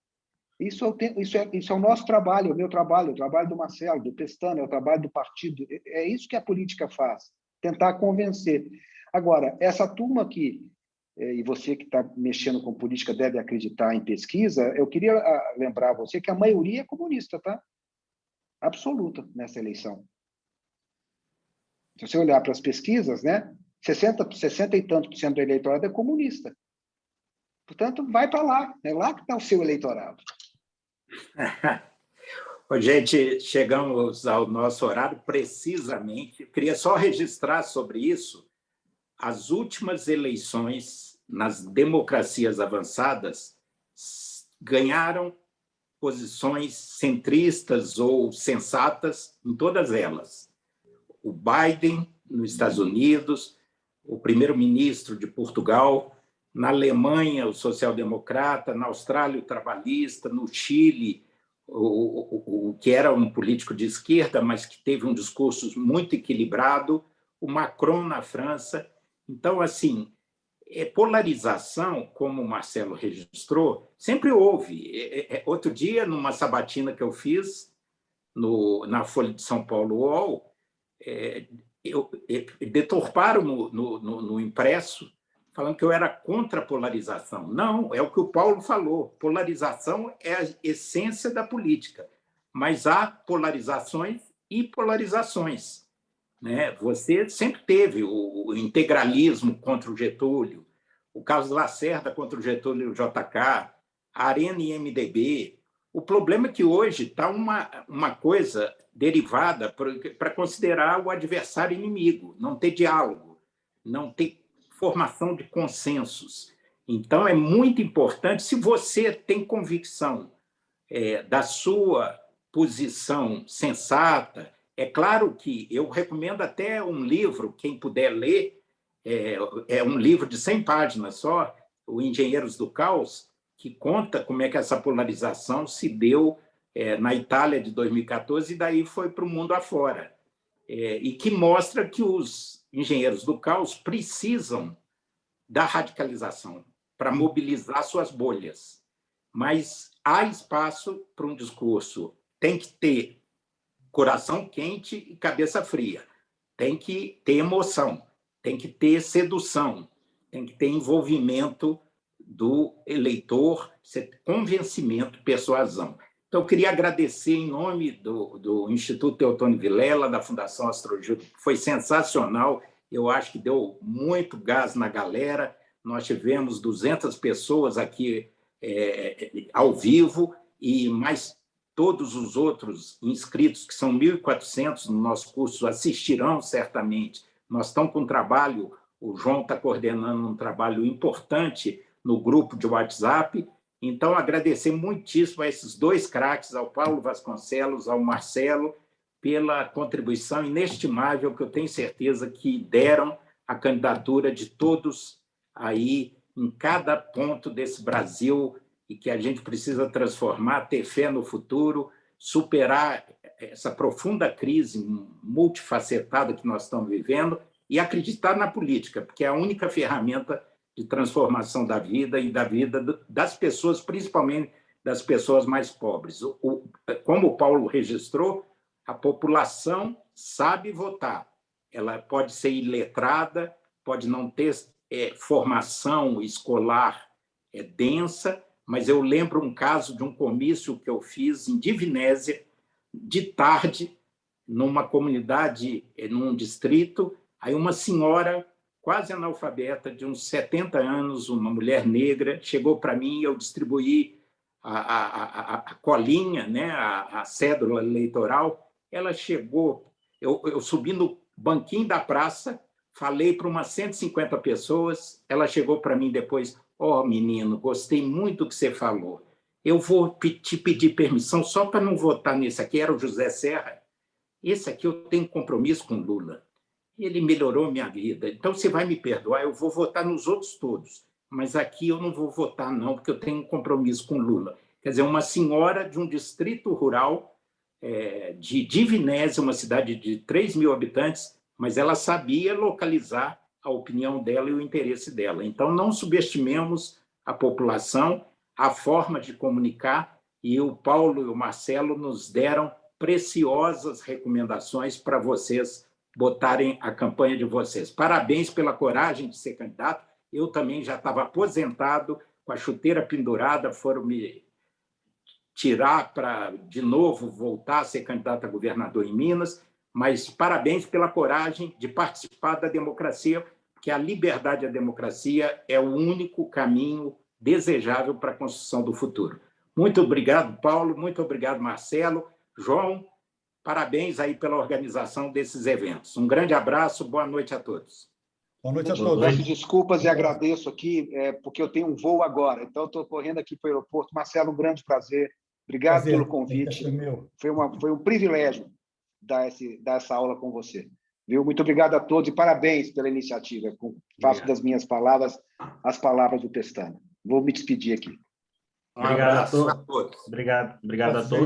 Isso é o nosso trabalho, é o meu trabalho, é o trabalho do Marcelo, do Pestana, é o trabalho do partido. É isso que a política faz, tentar convencer. Agora, essa turma aqui, e você que está mexendo com política deve acreditar em pesquisa, eu queria lembrar a você que a maioria é comunista, tá? Absoluta nessa eleição. Se você olhar para as pesquisas, né, 60 e tanto por cento do eleitorado é comunista. Portanto, vai para lá. É lá que está o seu eleitorado. Gente, chegamos ao nosso horário precisamente. Eu queria só registrar sobre isso. As últimas eleições nas democracias avançadas ganharam posições centristas ou sensatas em todas elas. O Biden, nos Estados Unidos, o primeiro-ministro de Portugal, na Alemanha, o social-democrata, na Austrália, o trabalhista, no Chile, o que era um político de esquerda, mas que teve um discurso muito equilibrado, o Macron na França. Então, assim, polarização, como o Marcelo registrou, sempre houve. Outro dia, numa sabatina que eu fiz na Folha de São Paulo UOL, deturparam no impresso, falando que eu era contra a polarização. Não, é o que o Paulo falou. Polarização é a essência da política, mas há polarizações e polarizações, né? Você sempre teve o integralismo contra o Getúlio, o Carlos Lacerda contra o Getúlio e o JK, a Arena e MDB. O problema é que hoje está uma coisa derivada para considerar o adversário inimigo, não ter diálogo, não ter formação de consensos. Então, é muito importante, se você tem convicção da sua posição sensata, é claro que eu recomendo até um livro, quem puder ler, é um livro de 100 páginas só, o Engenheiros do Caos, que conta como é que essa polarização se deu na Itália de 2014 e daí foi para o mundo afora. E que mostra que os engenheiros do caos precisam da radicalização para mobilizar suas bolhas. Mas há espaço para um discurso. Tem que ter coração quente e cabeça fria. Tem que ter emoção. Tem que ter sedução. Tem que ter envolvimento do eleitor, convencimento, persuasão. Então, eu queria agradecer em nome do Instituto Teotônio Vilela, da Fundação Astrogildo, que foi sensacional. Eu acho que deu muito gás na galera. Nós tivemos 200 pessoas aqui ao vivo e mais todos os outros inscritos, que são 1.400 no nosso curso, assistirão certamente. Nós estamos com um trabalho, o João está coordenando um trabalho importante no grupo de WhatsApp. Então, agradecer muitíssimo a esses dois craques, ao Paulo Vasconcelos, ao Marcelo, pela contribuição inestimável que eu tenho certeza que deram à candidatura de todos aí em cada ponto desse Brasil e que a gente precisa transformar, ter fé no futuro, superar essa profunda crise multifacetada que nós estamos vivendo e acreditar na política, porque é a única ferramenta de transformação da vida e da vida das pessoas, principalmente das pessoas mais pobres. Como o Paulo registrou, a população sabe votar. Ela pode ser iletrada, pode não ter formação escolar densa, mas eu lembro um caso de um comício que eu fiz em Divinésia, de tarde, numa comunidade, num distrito, aí uma senhora quase analfabeta, de uns 70 anos, uma mulher negra, chegou para mim e eu distribuí a colinha, né, a cédula eleitoral. Ela chegou, eu subi no banquinho da praça, falei para umas 150 pessoas, ela chegou para mim depois, menino, gostei muito do que você falou. Eu vou te pedir permissão só para não votar nesse aqui, era o José Serra. Esse aqui eu tenho compromisso com Lula. Ele melhorou minha vida. Então, você vai me perdoar, eu vou votar nos outros todos, mas aqui eu não vou votar, não, porque eu tenho um compromisso com Lula. Quer dizer, uma senhora de um distrito rural de Divinésia, uma cidade de 3 mil habitantes, mas ela sabia localizar a opinião dela e o interesse dela. Então, não subestimemos a população, a forma de comunicar, e o Paulo e o Marcelo nos deram preciosas recomendações para vocês botarem a campanha de vocês. Parabéns pela coragem de ser candidato. Eu também já estava aposentado, com a chuteira pendurada, foram me tirar para, de novo, voltar a ser candidato a governador em Minas, mas parabéns pela coragem de participar da democracia, porque a liberdade e a democracia é o único caminho desejável para a construção do futuro. Muito obrigado, Paulo, muito obrigado, Marcelo. João, parabéns aí pela organização desses eventos. Um grande abraço, boa noite a todos. Boa noite a todos. Peço desculpas e agradeço aqui, porque eu tenho um voo agora, então estou correndo aqui para o aeroporto. Marcelo, um grande prazer. Obrigado pelo convite. Foi um privilégio dar essa aula com você. Viu? Muito obrigado a todos e parabéns pela iniciativa. Faço das minhas palavras as palavras do Pestana. Vou me despedir aqui. Obrigado a todos. Obrigado a todos.